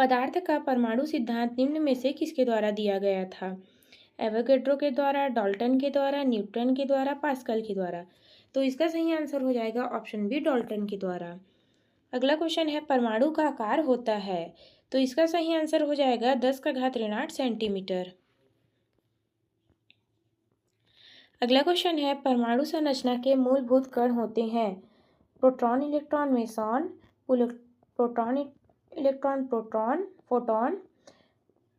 पदार्थ का परमाणु सिद्धांत निम्न में से किसके द्वारा दिया गया था? एवोगैड्रो के द्वारा, डाल्टन के द्वारा, न्यूटन के द्वारा, पास्कल के द्वारा। तो इसका सही आंसर हो जाएगा ऑप्शन बी, डाल्टन के द्वारा। अगला क्वेश्चन है, परमाणु का आकार होता है। तो इसका सही आंसर हो जाएगा 10⁻8 सेंटीमीटर। अगला क्वेश्चन है, परमाणु संरचना के मूलभूत कण होते हैं। Proton, electron, meson, proton, electron, proton, photon,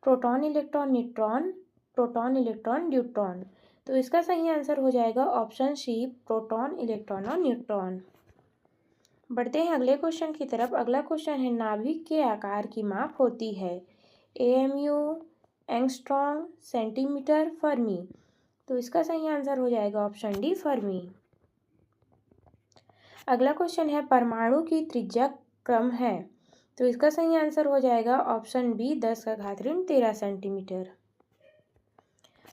proton, electron, neutron, proton, electron, deuteron. तो इसका सही आंसर हो जाएगा ऑप्शन सी, प्रोटॉन, इलेक्ट्रॉन और न्यूट्रॉन। बढ़ते हैं अगले क्वेश्चन की तरफ। अगला क्वेश्चन है, नाभिक के आकार की माप होती है। AMU, angstrom, centimetre, Fermi. तो इसका सही आंसर हो जाएगा ऑप्शन डी, फर्मी। अगला क्वेश्चन है, परमाणु की त्रिज्या क्रम है। तो इसका सही आंसर हो जाएगा ऑप्शन बी, 10⁻13 सेंटीमीटर।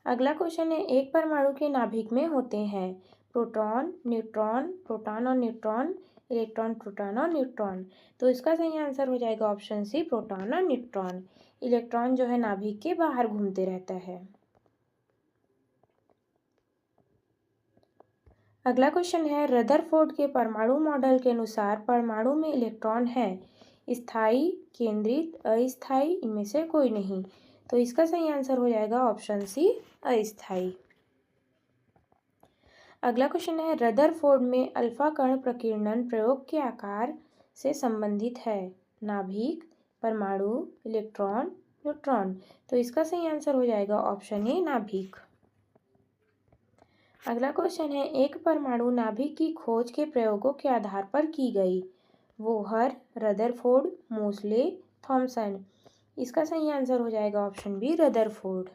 अगला क्वेश्चन है, एक परमाणु के नाभिक में होते हैं प्रोटॉन, न्यूट्रॉन, प्रोटॉन और न्यूट्रॉन, इलेक्ट्रॉन, प्रोटॉन और न्यूट्रॉन। तो इसका सही आंसर हो जाएगा ऑप्शन सी, प्रोटॉन और न्यूट्रॉन। इलेक्ट्रॉन जो है नाभिक के बाहर घूमते रहता है। अगला क्वेश्चन है, रदरफोर्ड के परमाणु मॉडल के अनुसार परमाणु में इलेक्ट्रॉन है स्थायी, केंद्रित, अस्थायी, इनमें से कोई नहीं। तो इसका सही आंसर हो जाएगा ऑप्शन सी, अस्थायी। अगला क्वेश्चन है, रदरफोर्ड में अल्फा कण प्रकीर्णन प्रयोग के आकार से संबंधित है। नाभिक, परमाणु, इलेक्ट्रॉन, न्यूट्रॉन। तो इसका सही आंसर हो जाएगा ऑप्शन ए, नाभिक। अगला क्वेश्चन है, एक परमाणु नाभिक की खोज के प्रयोगों के आधार पर की गई। वोहर, रदरफोर्ड, मोसले, थॉमसन। इसका सही आंसर हो जाएगा ऑप्शन बी, रदरफोर्ड।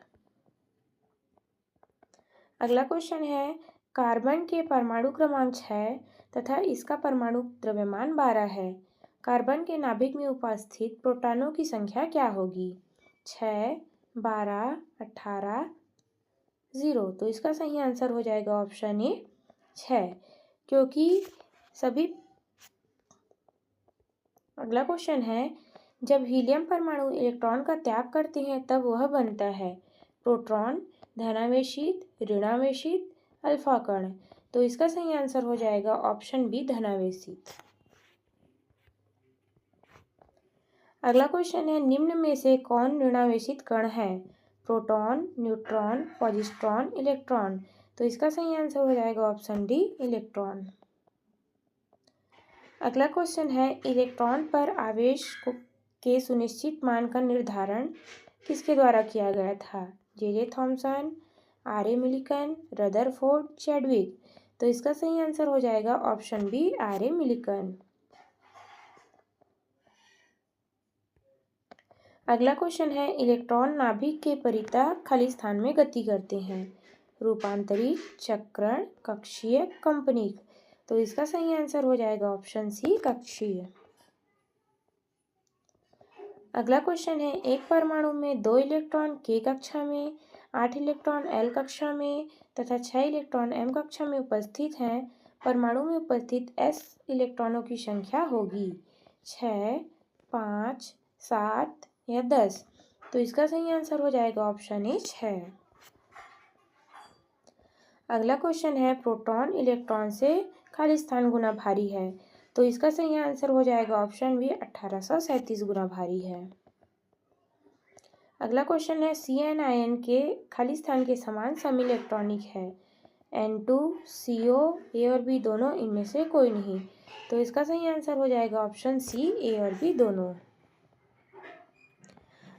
अगला क्वेश्चन है, कार्बन के परमाणु क्रमांक 6 तथा इसका परमाणु द्रव्यमान 12 है। कार्बन के नाभिक में उपस्थित प्रोटॉनों की संख्या क्या होगी? 6, 12, 18, 0। तो इसका सही आंसर हो जाएगा ऑप्शन ए, 6, क्योंकि सभी। अगला क्वेश्चन है, जब हीलियम परमाणु इलेक्ट्रॉन का त्याग करते हैं तब वह बनता है प्रोटॉन, धनावेशित, ऋणावेशित, अल्फा कण। तो इसका सही आंसर हो जाएगा ऑप्शन बी, धनावेशित। अगला क्वेश्चन है, निम्न में से कौन ऋणावेशित कण है? Proton, neutron, positron, electron. तो इसका सही आंसर हो जाएगा ऑप्शन डी, इलेक्ट्रॉन। अगला क्वेश्चन है, इलेक्ट्रॉन पर आवेश के सुनिश्चित मान का निर्धारण किसके द्वारा किया गया था? J Thomson, R Millikan, Rutherford, Chadwick. तो इसका सही आंसर हो जाएगा ऑप्शन बी, आर मिलिकन। अगला क्वेश्चन है, इलेक्ट्रॉन नाभिक के परितः खाली स्थान में गति करते हैं। रूपांतरित, चक्रण, कक्षीय, कंपनिक। तो इसका सही आंसर हो जाएगा ऑप्शन सी, कक्षीय। अगला क्वेश्चन है, एक परमाणु में 2 इलेक्ट्रॉन के कक्षा में, 8 इलेक्ट्रॉन एल कक्षा में तथा 6 इलेक्ट्रॉन एम कक्षा में उपस्थित हैं। परमाणु में उपस्थित एस इलेक्ट्रॉनों की संख्या होगी 6, 5, 7 या 10। तो इसका सही आंसर हो जाएगा ऑप्शन ए, 6। अगला क्वेश्चन है, प्रोटॉन इलेक्ट्रॉन से खाली स्थान गुना भारी है। तो इसका सही आंसर हो जाएगा ऑप्शन बी, 1837 गुना भारी है। अगला क्वेश्चन है, Cn आयन के खाली स्थान के समान सम इलेक्ट्रॉनिक है। N2, CO, ए और बी दोनों, इनमें से कोई नहीं। तो इसका सही आंसर हो जाएगा ऑप्शन सी, ए और बी दोनों।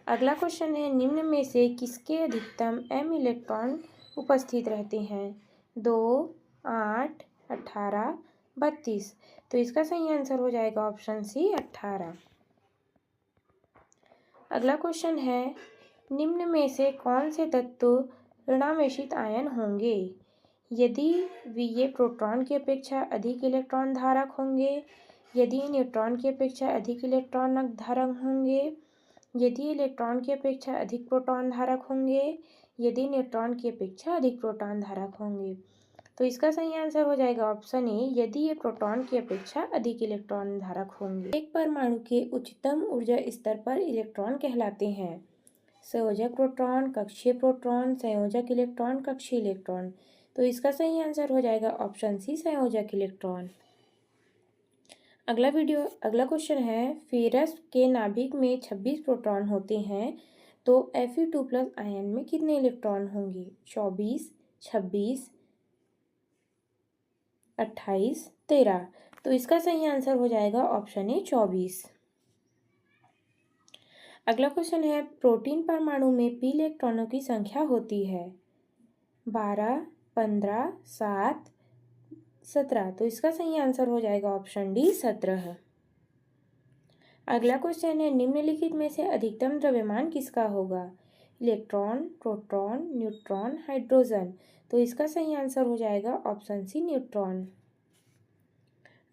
अगला क्वेश्चन है, निम्न में से किसके अधिकतम m इलेक्ट्रॉन उपस्थित रहते हैं? 2, 8, 18, 32। तो इसका सही आंसर हो जाएगा ऑप्शन सी, 18। अगला क्वेश्चन है, निम्न में से कौन से तत्व ऋणावेशित आयन होंगे? यदि ये प्रोटॉन की अपेक्षा अधिक इलेक्ट्रॉन धारक होंगे, यदि न्यूट्रॉन की अपेक्षा अधिक इलेक्ट्रॉन धारक होंगे, यदि इलेक्ट्रॉन की अपेक्षा अधिक प्रोटॉन धारक होंगे, यदि न्यूट्रॉन की अपेक्षा अधिक प्रोटॉन धारक होंगे। तो इसका सही आंसर हो जाएगा ऑप्शन ए, यदि ये प्रोटॉन की अपेक्षा अधिक इलेक्ट्रॉन धारक होंगे। एक परमाणु के उच्चतम ऊर्जा स्तर पर इलेक्ट्रॉन कहलाते हैं संयोजक प्रोटॉन, कक्षीय प्रोटॉन, संयोजक इलेक्ट्रॉन, कक्षीय इलेक्ट्रॉन। तो इसका सही आंसर हो जाएगा ऑप्शन सी, संयोजक इलेक्ट्रॉन। अगला क्वेश्चन है, फेरस के नाभिक में 26 प्रोटॉन होते हैं तो Fe2+ आयन में कितने इलेक्ट्रॉन होंगे? 24, 26, 28, 13। तो इसका सही आंसर हो जाएगा ऑप्शन ए, 24। अगला क्वेश्चन है, प्रोटीन परमाणु में p इलेक्ट्रॉनों की संख्या होती है 12, 15, 7, 17। तो इसका सही आंसर हो जाएगा ऑप्शन डी, 17। अगला क्वेश्चन है, निम्नलिखित में से अधिकतम द्रव्यमान किसका होगा? Electron, proton, neutron, hydrogen. तो इसका सही आंसर हो जाएगा ऑप्शन सी, न्यूट्रॉन।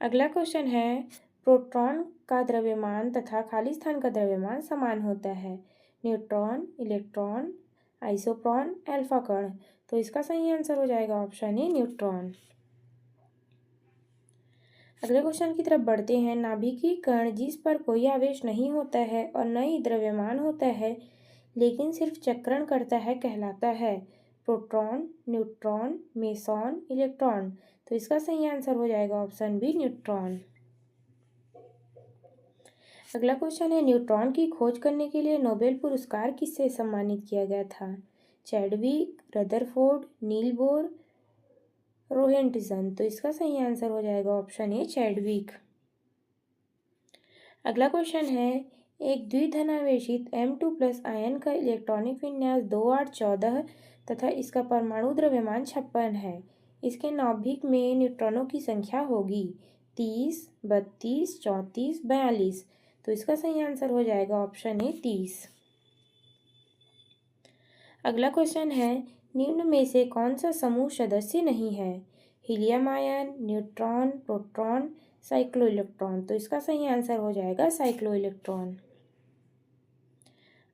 अगला क्वेश्चन है, प्रोटॉन का द्रव्यमान तथा खाली स्थान का द्रव्यमान समान होता है न्यूट्रॉन, इलेक्ट्रॉन, आइसोप्रोन, अल्फा कण। तो इसका सही आंसर हो जाएगा ऑप्शन ए, न्यूट्रॉन। अगले क्वेश्चन की तरफ बढ़ते हैं, नाभिकीय कण जिस पर कोई आवेश नहीं होता है और न ही द्रव्यमान होता है लेकिन सिर्फ चक्रण करता है कहलाता है प्रोटॉन, न्यूट्रॉन, मेसॉन, इलेक्ट्रॉन। तो इसका सही आंसर हो जाएगा ऑप्शन बी, न्यूट्रॉन। अगला क्वेश्चन है, न्यूट्रॉन की खोज करने के लिए नोबेल पुरस्कार किससे सम्मानित किया गया था? Chadwick, Rutherford, Niels Bohr, Roentgen. तो इसका सही आंसर हो जाएगा ऑप्शन ए, चैडविक। अगला क्वेश्चन है, एक द्विधनावेशित M2+ आयन का इलेक्ट्रॉनिक विन्यास 2, 8, 14 तथा इसका परमाणु द्रव्यमान 56 है। इसके नाभिक में न्यूट्रॉनों की संख्या होगी 30, 32, 34, 42। तो इसका सही आंसर हो जाएगा ऑप्शन ए, 30। अगला क्वेश्चन है, निम्न में से कौन सा समूह सदस्य नहीं है? Helium ion, neutron, proton, cyclo electron. तो इसका सही आंसर हो जाएगा साइक्लो इलेक्ट्रॉन।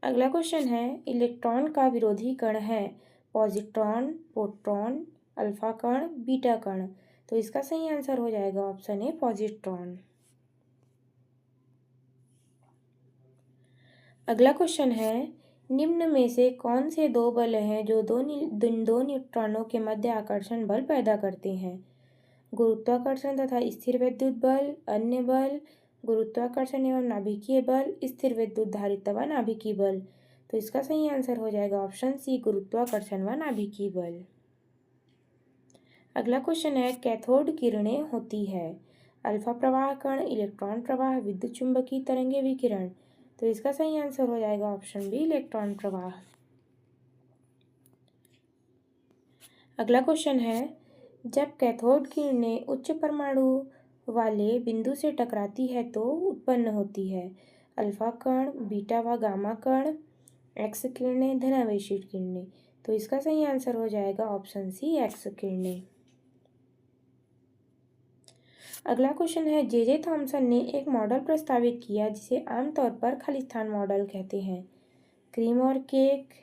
अगला क्वेश्चन है, इलेक्ट्रॉन का विरोधी कण है पॉजिट्रॉन, प्रोटॉन, अल्फा कण, बीटा कण। तो इसका सही आंसर हो जाएगा ऑप्शन ए, पॉजिट्रॉन। अगला क्वेश्चन है, निम्न में से कौन से दो बल हैं जो दो न्यूट्रॉनों के मध्य आकर्षण बल पैदा करते हैं? गुरुत्वाकर्षण तथा स्थिर विद्युत बल, अन्य बल, गुरुत्वाकर्षण एवं नाभिकीय बल, स्थिर विद्युत धारिता व नाभिकीय बल। तो इसका सही आंसर हो जाएगा ऑप्शन सी, गुरुत्वाकर्षण व नाभिकीय बल। अगला क्वेश्चन है, कैथोड किरणें होती है अल्फा प्रवाह कण, इलेक्ट्रॉन प्रवाह, विद्युत चुंबकीय तरंगे, विकिरण। तो इसका सही आंसर हो जाएगा ऑप्शन बी, इलेक्ट्रॉन प्रवाह। अगला क्वेश्चन है, जब कैथोड किरणें उच्च परमाणु वाले बिंदु से टकराती है तो उत्पन्न होती है अल्फा कण, बीटा व गामा कण, एक्स किरणें, धनावेशित किरणें। तो इसका सही आंसर हो जाएगा ऑप्शन सी, एक्स किरणें। अगला क्वेश्चन है, जे थॉमसन ने एक मॉडल प्रस्तावित किया जिसे आमतौर पर खालिस्तान मॉडल कहते हैं क्रीम और केक,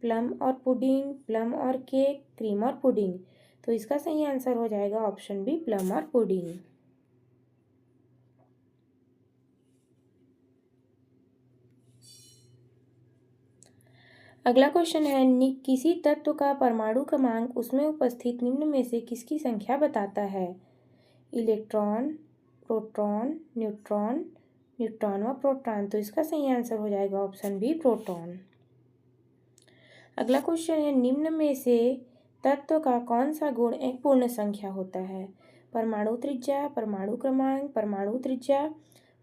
प्लम और पुडिंग, प्लम और केक, क्रीम और पुडिंग। तो इसका सही आंसर हो जाएगा ऑप्शन बी, प्लम और पुडिंग। अगला क्वेश्चन है, किसी तत्व का परमाणु क्रमांक उसमें उपस्थित निम्न में से किसकी संख्या बताता है? इलेक्ट्रॉन, प्रोटॉन, न्यूट्रॉन, न्यूट्रॉन व प्रोटॉन। तो इसका सही आंसर हो जाएगा ऑप्शन बी, प्रोटॉन। अगला क्वेश्चन है, निम्न में से तत्व का कौन सा गुण एक पूर्ण संख्या होता है? परमाणु त्रिज्या, परमाणु क्रमांक, परमाणु त्रिज्या,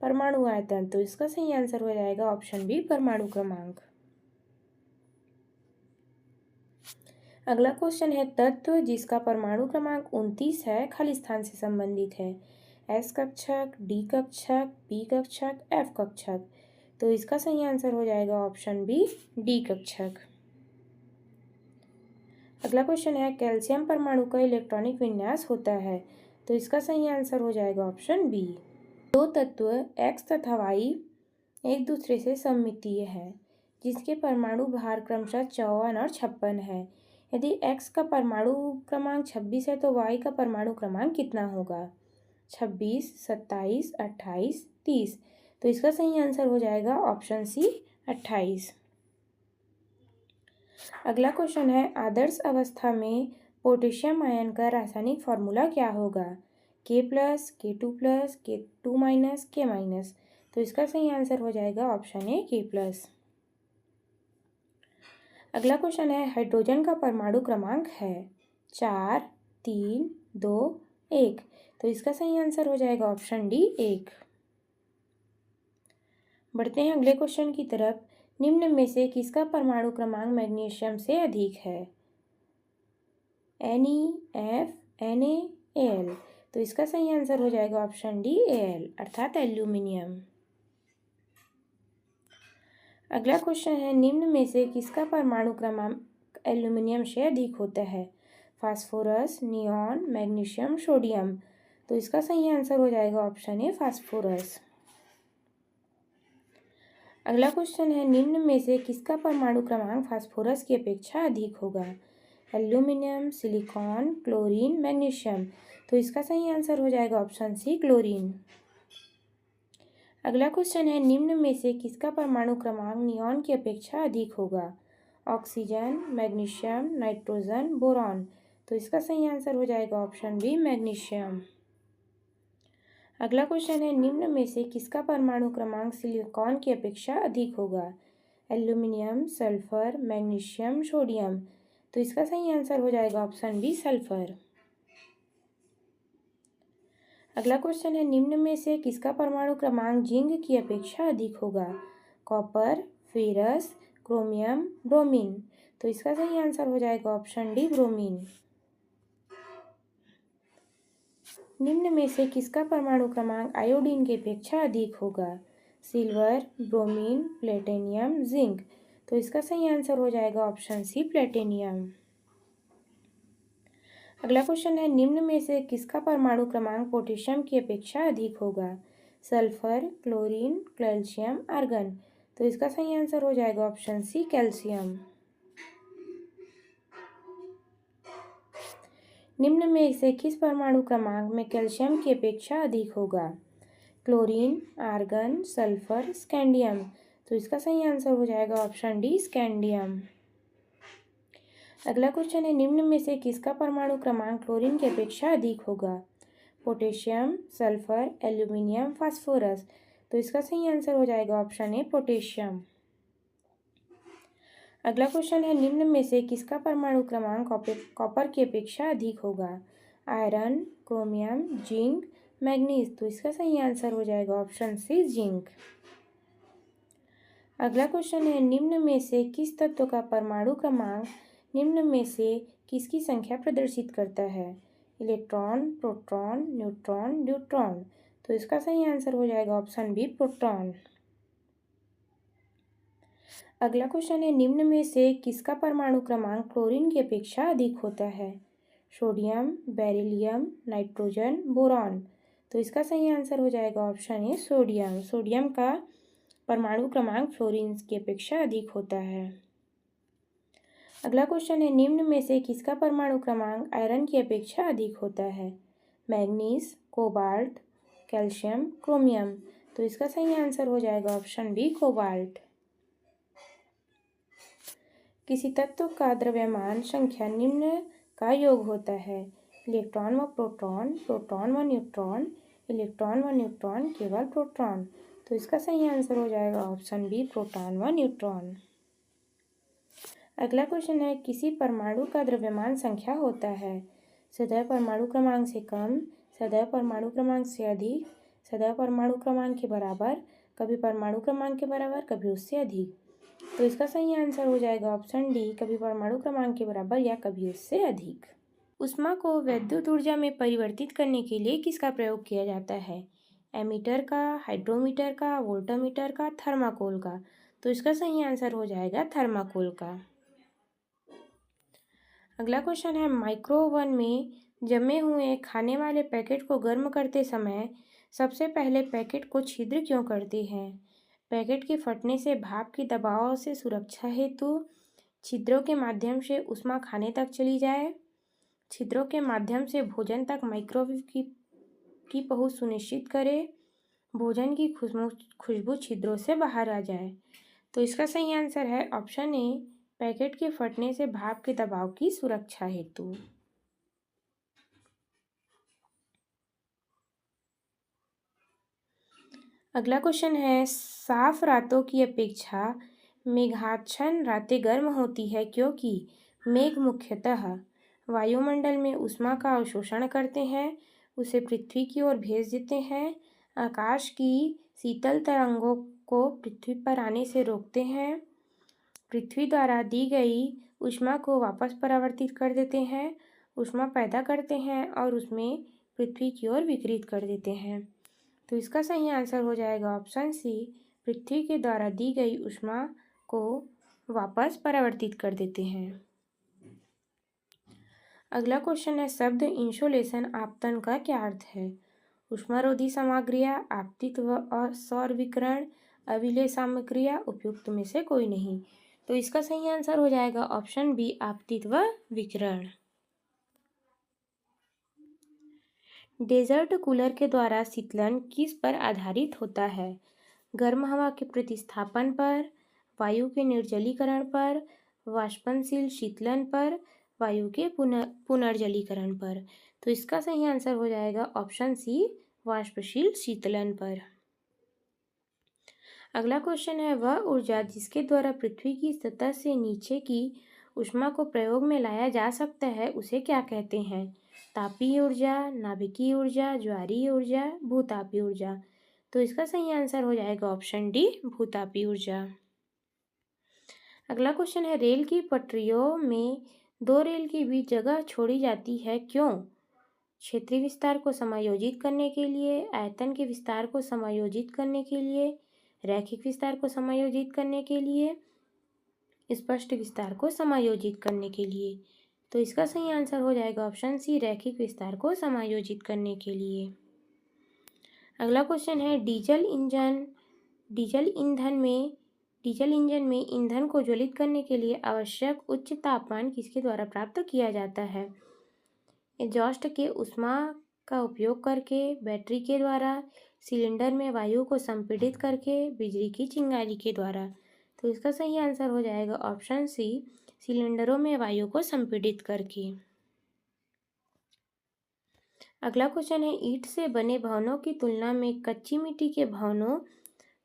परमाणु आयतन। तो इसका सही आंसर हो जाएगा ऑप्शन बी, परमाणु क्रमांक। अगला क्वेश्चन है, तत्व जिसका परमाणु क्रमांक 29 है खालिस्तान से संबंधित है एस कक्षक, डी कक्षक, पी कक्षक, एफ कक्षक। तो इसका सही आंसर हो जाएगा ऑप्शन बी, डी कक्षक। अगला क्वेश्चन है, कैल्शियम परमाणु का इलेक्ट्रॉनिक विन्यास होता है। तो इसका सही आंसर हो जाएगा ऑप्शन बी। दो तत्व एक्स तथा वाई एक दूसरे से सममितीय है जिसके परमाणु भार क्रमशः 54 और 56 है। यदि x का परमाणु क्रमांक 26 है तो y का परमाणु क्रमांक कितना होगा? 26, 27, 28, 30। तो इसका सही आंसर हो जाएगा ऑप्शन सी 28। अगला क्वेश्चन है आदर्श अवस्था में पोटेशियम आयन का रासायनिक फॉर्मूला क्या होगा? K+, K2+, K2-, K-। तो इसका सही आंसर हो जाएगा ऑप्शन ए K+। अगला क्वेश्चन है हाइड्रोजन का परमाणु क्रमांक है 4, 3, 2, 1। तो इसका सही आंसर हो जाएगा ऑप्शन डी 1। बढ़ते हैं अगले क्वेश्चन की तरफ। निम्न में से किसका परमाणु क्रमांक मैग्नीशियम से अधिक है? NeF, Na, Al। तो इसका सही आंसर हो जाएगा ऑप्शन डी Al अर्थात एल्यूमिनियम। अगला क्वेश्चन है निम्न में से किसका परमाणु क्रमांक एल्यूमिनियम से अधिक होता है? Phosphorus, neon, magnesium, sodium. तो इसका सही आंसर हो जाएगा ऑप्शन ए फास्फोरस। अगला क्वेश्चन है निम्न में से किसका परमाणु क्रमांक फास्फोरस की अपेक्षा अधिक होगा? Aluminium, silicon, chlorine, magnesium. तो इसका सही आंसर हो जाएगा ऑप्शन सी क्लोरीन। अगला क्वेश्चन है निम्न में से किसका परमाणु क्रमांक नियॉन की अपेक्षा अधिक होगा? Oxygen, magnesium, nitrogen, boron. तो इसका सही आंसर हो जाएगा ऑप्शन बी मैग्नीशियम। अगला क्वेश्चन है निम्न में से किसका परमाणु क्रमांक सिलिकॉन की अपेक्षा अधिक होगा? Aluminium, sulphur, magnesium, sodium. तो इसका सही आंसर हो जाएगा ऑप्शन बी सल्फर। अगला क्वेश्चन है निम्न में से किसका परमाणु क्रमांक जिंक की अपेक्षा अधिक होगा? Copper, ferrous, chromium, bromine. तो इसका सही आंसर हो जाएगा ऑप्शन डी ब्रोमीन। निम्न में से किसका परमाणु क्रमांक आयोडीन की अपेक्षा अधिक होगा? Silver, bromine, platinum, zinc. तो इसका सही आंसर हो जाएगा ऑप्शन सी प्लेटिनियम। अगला क्वेश्चन है निम्न में से किसका परमाणु क्रमांक पोटेशियम की अपेक्षा अधिक होगा? Sulphur, chlorine, calcium, argon. तो इसका सही आंसर हो जाएगा ऑप्शन सी कैल्शियम। निम्न में से किस परमाणु क्रमांक में कैल्शियम की अपेक्षा अधिक होगा? Chlorine, argon, sulphur, scandium. तो इसका सही आंसर हो जाएगा ऑप्शन डी स्कैंडियम। अगला क्वेश्चन है निम्न में से किसका परमाणु क्रमांक क्लोरीन की अपेक्षा अधिक होगा? Potassium, sulphur, aluminium, phosphorus. तो इसका सही आंसर हो जाएगा ऑप्शन ए पोटेशियम। अगला क्वेश्चन है निम्न में से किसका परमाणु क्रमांक कॉपर की अपेक्षा अधिक होगा? Iron, chromium, zinc, manganese. तो इसका सही आंसर हो जाएगा ऑप्शन सी जिंक। अगला क्वेश्चन है निम्न में से किस तत्व का परमाणु क्रमांक निम्न में से किसकी संख्या प्रदर्शित करता है? Electron, proton, neutron, deuteron. तो इसका सही आंसर हो जाएगा ऑप्शन बी प्रोटॉन। अगला क्वेश्चन है निम्न में से किसका परमाणु क्रमांक क्लोरीन की अपेक्षा अधिक होता है? Sodium, beryllium, nitrogen, boron. तो इसका सही आंसर हो जाएगा ऑप्शन ए सोडियम। सोडियम का परमाणु क्रमांक फ्लोरीन की अपेक्षा अधिक होता है। अगला क्वेश्चन है निम्न में से किसका परमाणु क्रमांक आयरन की अपेक्षा अधिक होता है? Manganese, cobalt, calcium, chromium. तो इसका सही आंसर हो जाएगा ऑप्शन बी कोबाल्ट। किसी तत्व का द्रव्यमान संख्या निम्न का योग होता है? इलेक्ट्रॉन व प्रोटॉन, प्रोटॉन व न्यूट्रॉन, इलेक्ट्रॉन व न्यूट्रॉन, केवल प्रोटॉन। तो इसका सही आंसर हो जाएगा ऑप्शन बी प्रोटॉन व न्यूट्रॉन। अगला क्वेश्चन है किसी परमाणु का द्रव्यमान संख्या होता है? सदैव परमाणु क्रमांक से कम, सदैव परमाणु क्रमांक से अधिक, सदैव परमाणु क्रमांक के बराबर, कभी परमाणु क्रमांक के बराबर, कभी उससे अधिक। तो इसका सही आंसर हो जाएगा ऑप्शन डी कभी परमाणु क्रमांक के बराबर या कभी उससे अधिक। ऊष्मा को वैद्युत ऊर्जा में परिवर्तित करने के लिए किसका प्रयोग किया जाता है? एमीटर का, हाइड्रोमीटर का, वोल्टामीटर का, थर्माकोल का। तो इसका सही आंसर हो जाएगा थर्माकोल का। अगला क्वेश्चन है माइक्रो ओवन में जमे हुए खाने वाले पैकेट को गर्म करते समय सबसे पहले पैकेट को छिद्र क्यों करते हैं? पैकेट के फटने से भाप की दबाव से सुरक्षा हेतु, छिद्रों के माध्यम से ऊष्मा खाने तक चली जाए। छिद्रों के माध्यम से भोजन तक माइक्रोवेव की पहुंच सुनिश्चित करें। भोजन की खुशबू छिद्रों से बाहर आ जाए। तो इसका सही आंसर है ऑप्शन ए, पैकेट के फटने से भाप के दबाव की सुरक्षा हेतु। अगला क्वेश्चन है, साफ रातों की अपेक्षा मेघाच्छन्न रातें गर्म होती है क्योंकि मेघ मुख्यतः वायुमंडल में ऊष्मा का अवशोषण करते हैं, उसे पृथ्वी की ओर भेज देते हैं, आकाश की शीतल तरंगों को पृथ्वी पर आने से रोकते हैं, पृथ्वी द्वारा दी गई ऊष्मा को वापस परावर्तित कर देते हैं, ऊष्मा पैदा करते हैं और उसमें पृथ्वी की ओर विकिरित कर देते हैं। तो इसका सही आंसर हो जाएगा ऑप्शन सी, पृथ्वी के द्वारा दी गई ऊष्मा को वापस परावर्तित कर देते हैं। अगला क्वेश्चन है, शब्द इंसुलेशन आपतन का क्या अर्थ है? ऊष्मारोधी सामग्रियां, आपतित और सौर विकिरण, अविलेय सामग्रियां, उपयुक्त में से कोई नहीं। तो इसका सही आंसर हो जाएगा ऑप्शन बी, आपतित व विकिरण। डेजर्ट कूलर के द्वारा शीतलन किस पर आधारित होता है? गर्म हवा के प्रतिस्थापन पर, वायु के निर्जलीकरण पर, वाष्पनशील शीतलन पर, वायु के पुनर्जलीकरण पर। तो इसका सही आंसर हो जाएगा ऑप्शन सी, वाष्पशील शीतलन पर। अगला क्वेश्चन है, वह ऊर्जा जिसके द्वारा पृथ्वी की सतह से नीचे की ऊष्मा को प्रयोग में लाया जा सकता है उसे क्या कहते हैं? तापीय ऊर्जा, नाभिकीय ऊर्जा, ज्वारीय ऊर्जा, भूतापीय ऊर्जा। तो इसका सही आंसर हो जाएगा ऑप्शन डी, भूतापीय ऊर्जा। अगला क्वेश्चन है, रेल की पटरियों में दो रेल के बीच जगह छोड़ी जाती है क्यों? क्षेत्रीय विस्तार को समायोजित करने के लिए, आयतन के विस्तार को समायोजित करने के लिए, रैखिक विस्तार को समायोजित करने के लिए, स्पष्ट विस्तार को समायोजित करने के लिए। तो इसका सही आंसर हो जाएगा ऑप्शन सी, रैखिक विस्तार को समायोजित करने के लिए। अगला क्वेश्चन है, डीजल इंजन में ईंधन को ज्वलित करने के लिए आवश्यक उच्च तापमान किसके द्वारा प्राप्त किया जाता है? एग्जॉस्ट के ऊष्मा का उपयोग करके, बैटरी के द्वारा, सिलेंडर में वायु को संपीड़ित करके, बिजली की चिंगारी के द्वारा। तो इसका सही आंसर हो जाएगा ऑप्शन सी, सिलेंडरों में वायु को संपीड़ित करके। अगला क्वेश्चन है, ईंट से बने भवनों की तुलना में कच्ची मिट्टी के भवनों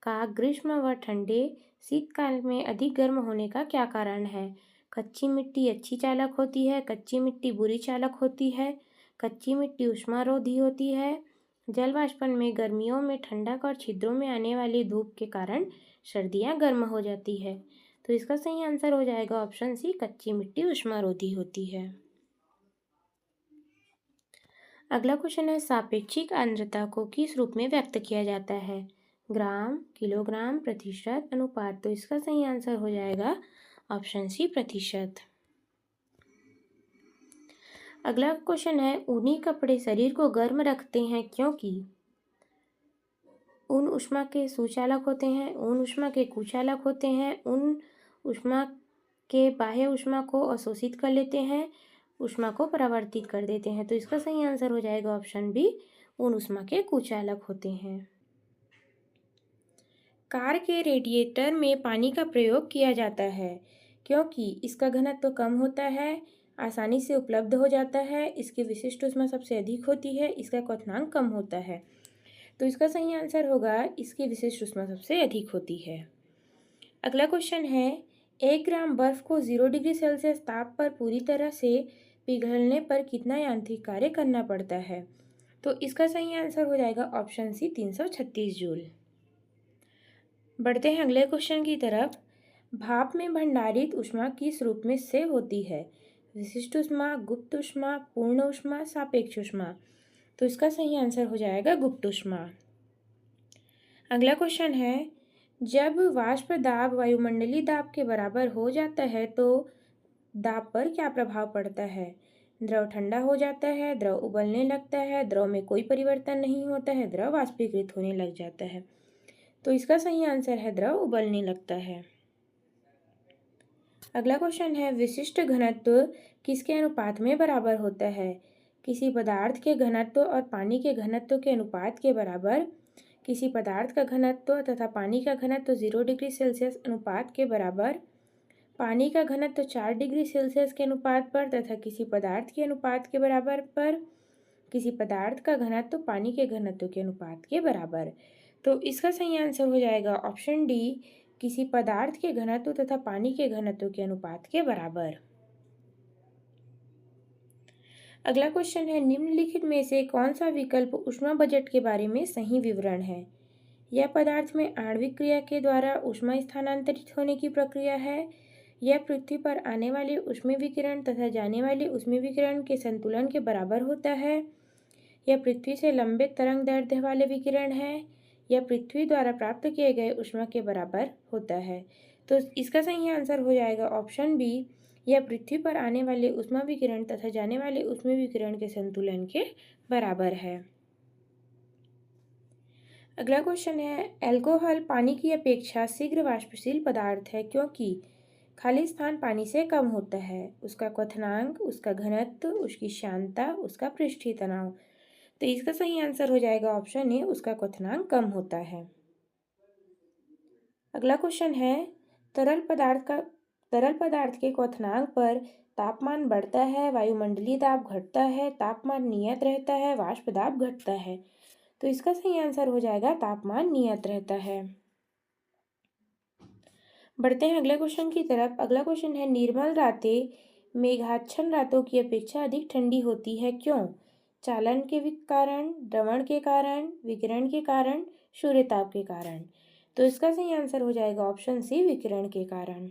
का ग्रीष्म व ठंडे शीतकाल में अधिक गर्म होने का क्या कारण है? कच्ची मिट्टी अच्छी चालक होती है, कच्ची मिट्टी बुरी चालक होती है, कच्ची मिट्टी ऊष्मारोधी होती है, जल वाष्पन में गर्मियों में ठंडक और छिद्रों में आने वाली धूप के कारण सर्दियां गर्म हो जाती है। तो इसका सही आंसर हो जाएगा ऑप्शन सी, कच्ची मिट्टी ऊष्मारोधी होती है। अगला क्वेश्चन है, सापेक्षिक आर्द्रता को किस रूप में व्यक्त किया जाता है? ग्राम, किलोग्राम, प्रतिशत, अनुपात। तो इसका सही आंसर हो जाएगा ऑप्शन सी, प्रतिशत। अगला क्वेश्चन है, ऊनी कपड़े शरीर को गर्म रखते हैं क्योंकि ऊन ऊष्मा के सुचालक होते हैं, ऊन ऊष्मा के कुचालक होते हैं, ऊन ऊष्मा के बाह्य ऊष्मा को अवशोषित कर लेते हैं, ऊष्मा को परावर्तित कर देते हैं। तो इसका सही आंसर हो जाएगा ऑप्शन बी, ऊन ऊष्मा के कुचालक होते हैं। कार के रेडिएटर में पानी का प्रयोग किया जाता है क्योंकि इसका घनत्व कम होता है, आसानी से उपलब्ध हो जाता है, इसकी विशिष्ट ऊष्मा सबसे अधिक होती है, इसका क्वथनांक कम होता है। तो इसका सही आंसर होगा, इसकी विशिष्ट ऊष्मा सबसे अधिक होती है। अगला क्वेश्चन है, 1 ग्राम बर्फ को 0 डिग्री सेल्सियस ताप पर पूरी तरह से पिघलने पर कितना यांत्रिक कार्य करना पड़ता है? तो इसका सही आंसर हो जाएगा ऑप्शन सी, 336 जूल। बढ़ते हैं अगले क्वेश्चन की तरफ। भाप में भंडारित ऊष्मा किस रूप में से होती है? विशिष्ट ऊष्मा, गुप्त ऊष्मा, पूर्ण ऊष्मा, सापेक्ष ऊष्मा। तो इसका सही आंसर हो जाएगा गुप्त ऊष्मा। अगला क्वेश्चन है, जब वाष्प दाब वायुमंडलीय दाब के बराबर हो जाता है तो दाब पर क्या प्रभाव पड़ता है? द्रव ठंडा हो जाता है, द्रव उबलने लगता है, द्रव में कोई परिवर्तन नहीं होता है, द्रव वाष्पीकृत होने लग जाता है। तो इसका सही आंसर है द्रव उबलने लगता है। अगला क्वेश्चन है विशिष्ट घनत्व किसके अनुपात में बराबर होता है? किसी पदार्थ के घनत्व और पानी के घनत्व के अनुपात के बराबर, किसी पदार्थ का घनत्व तथा पानी का घनत्व 0 डिग्री सेल्सियस अनुपात के बराबर, पानी का घनत्व 4 डिग्री सेल्सियस के अनुपात पर तथा किसी पदार्थ के अनुपात के बराबर पर, किसी पदार्थ का घनत्व पानी के घनत्व के अनुपात के बराबर। तो इसका सही आंसर हो जाएगा ऑप्शन डी, किसी पदार्थ के घनत्व तथा पानी के घनत्व के अनुपात के बराबर। अगला क्वेश्चन है निम्नलिखित में से कौन सा विकल्प ऊष्मा बजट के बारे में सही विवरण है? यह पदार्थ में आणविक क्रिया के द्वारा ऊष्मा स्थानांतरित होने की प्रक्रिया है। यह पृथ्वी पर आने वाले ऊष्मीय विकिरण तथा जाने वाले ऊष्मीय विकिरण के संतुलन के बराबर होता है। यह पृथ्वी से लंबे तरंग दैर्ध्य वाले विकिरण है। यह पृथ्वी द्वारा प्राप्त किए गए ऊष्मा के बराबर होता है। तो इसका सही आंसर हो जाएगा ऑप्शन बी, यह पृथ्वी पर आने वाले ऊष्मा विकिरण तथा जाने वाले ऊष्मीय विकिरण के संतुलन के बराबर है। अगला क्वेश्चन है अल्कोहल पानी की अपेक्षा शीघ्र वाष्पशील पदार्थ है क्योंकि खाली स्थान पानी से कम होता है। उसका क्वथनांक, उसका घनत्व, उसकी श्यानता, उसका पृष्ठीय तनाव। तो इसका सही आंसर हो जाएगा ऑप्शन ए, उसका क्वथनांक कम होता है। अगला क्वेश्चन है तरल पदार्थ के क्वथनांक पर तापमान बढ़ता है, वायुमंडलीय दाब घटता है, तापमान नियत रहता है, वाष्प दाब घटता है। तो इसका सही आंसर हो जाएगा तापमान नियत रहता है। बढ़ते हैं अगले क्वेश्चन की तरफ। अगला क्वेश्चन है निर्मल रातें मेघाच्छन्न रातों की अपेक्षा अधिक ठंडी होती है क्यों? चालन के कारण, द्रवण के कारण, विकिरण के कारण, सूर्यताप के कारण। तो इसका सही आंसर हो जाएगा ऑप्शन सी, विकिरण के कारण।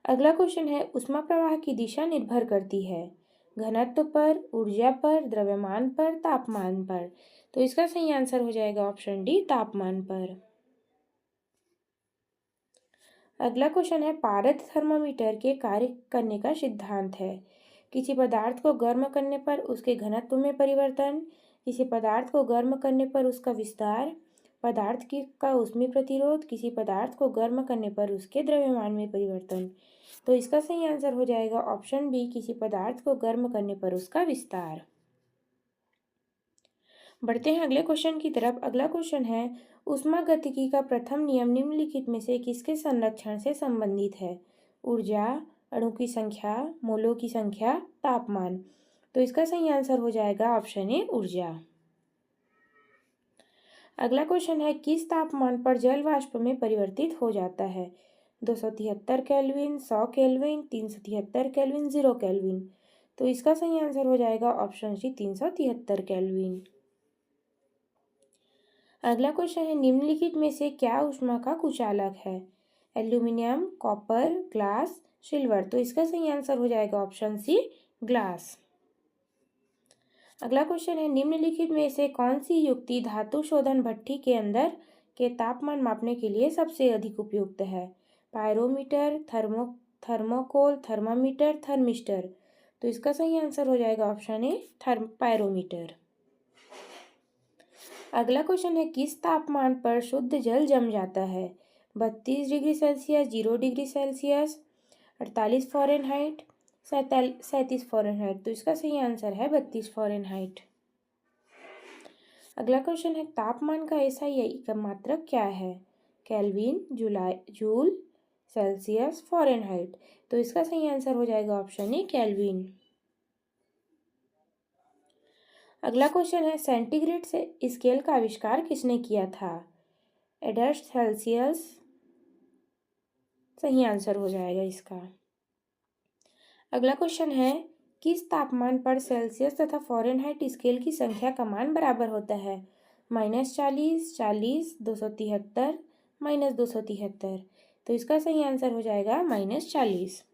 अगला क्वेश्चन है ऊष्मा प्रवाह की दिशा निर्भर करती है घनत्व पर, ऊर्जा पर, द्रव्यमान पर, तापमान पर। तो इसका सही आंसर हो जाएगा ऑप्शन डी, तापमान पर। अगला क्वेश्चन है पारद थर्मामीटर के कार्य करने का सिद्धांत है। किसी पदार्थ को गर्म करने पर उसके घनत्व में परिवर्तन, किसी पदार्थ को गर्म करने पर उसका विस्तार, पदार्थ की का ऊष्मीय प्रतिरोध, किसी पदार्थ को गर्म करने पर उसके द्रव्यमान में परिवर्तन। तो इसका सही आंसर हो जाएगा ऑप्शन बी, किसी पदार्थ को गर्म करने पर उसका विस्तार। बढ़ते हैं अगले क्वेश्चन की तरफ। अगला क्वेश्चन है ऊष्मागतिकी का प्रथम नियम निम्नलिखित में से किसके संरक्षण से संबंधित है? ऊर्जा, अणु की संख्या, मोलों की संख्या, तापमान। तो इसका सही आंसर हो जाएगा ऑप्शन ए, ऊर्जा। अगला क्वेश्चन है किस तापमान पर जल वाष्प में परिवर्तित हो जाता है? 273 केल्विन, 100 केल्विन, 373 केल्विन, 0 केल्विन। तो इसका सही आंसर हो जाएगा ऑप्शन सी, 373 केल्विन। अगला क्वेश्चन है निम्नलिखित में से क्या ऊष्मा का कुचालक है? Aluminium, copper, glass, silver. तो इसका सही आंसर हो जाएगा ऑप्शन सी, ग्लास। अगला क्वेश्चन है निम्नलिखित में से कौन सी युक्ति धातु शोधन भट्ठी के अंदर के तापमान मापने के लिए सबसे अधिक उपयुक्त है? Pyrometer, thermocol, thermometer, thermistor. तो इसका सही आंसर हो जाएगा ऑप्शन ए, पायरोमीटर। अगला क्वेश्चन है किस तापमान पर शुद्ध जल जम जाता है? 32 degree Celsius, 0 degree Celsius, 48 Fahrenheit, 37 Fahrenheit. तो इसका सही आंसर है 32 फ़ारेनहाइट। अगला क्वेश्चन है तापमान का SI का मात्रक क्या है? Kelvin, joule, Celsius, Fahrenheit. तो इसका सही आंसर हो जाएगा ऑप्शन ए, केल्विन। अगला क्वेश्चन है सेंटीग्रेड से स्केल का आविष्कार किसने किया था? Aiders Celsius. सही आंसर हो जाएगा इसका। अगला क्वेश्चन है किस तापमान पर सेल्सियस तथा फ़ारेनहाइट स्केल की संख्या का मान बराबर होता है? -40, 40, 273, -273। तो इसका सही आंसर हो जाएगा -40।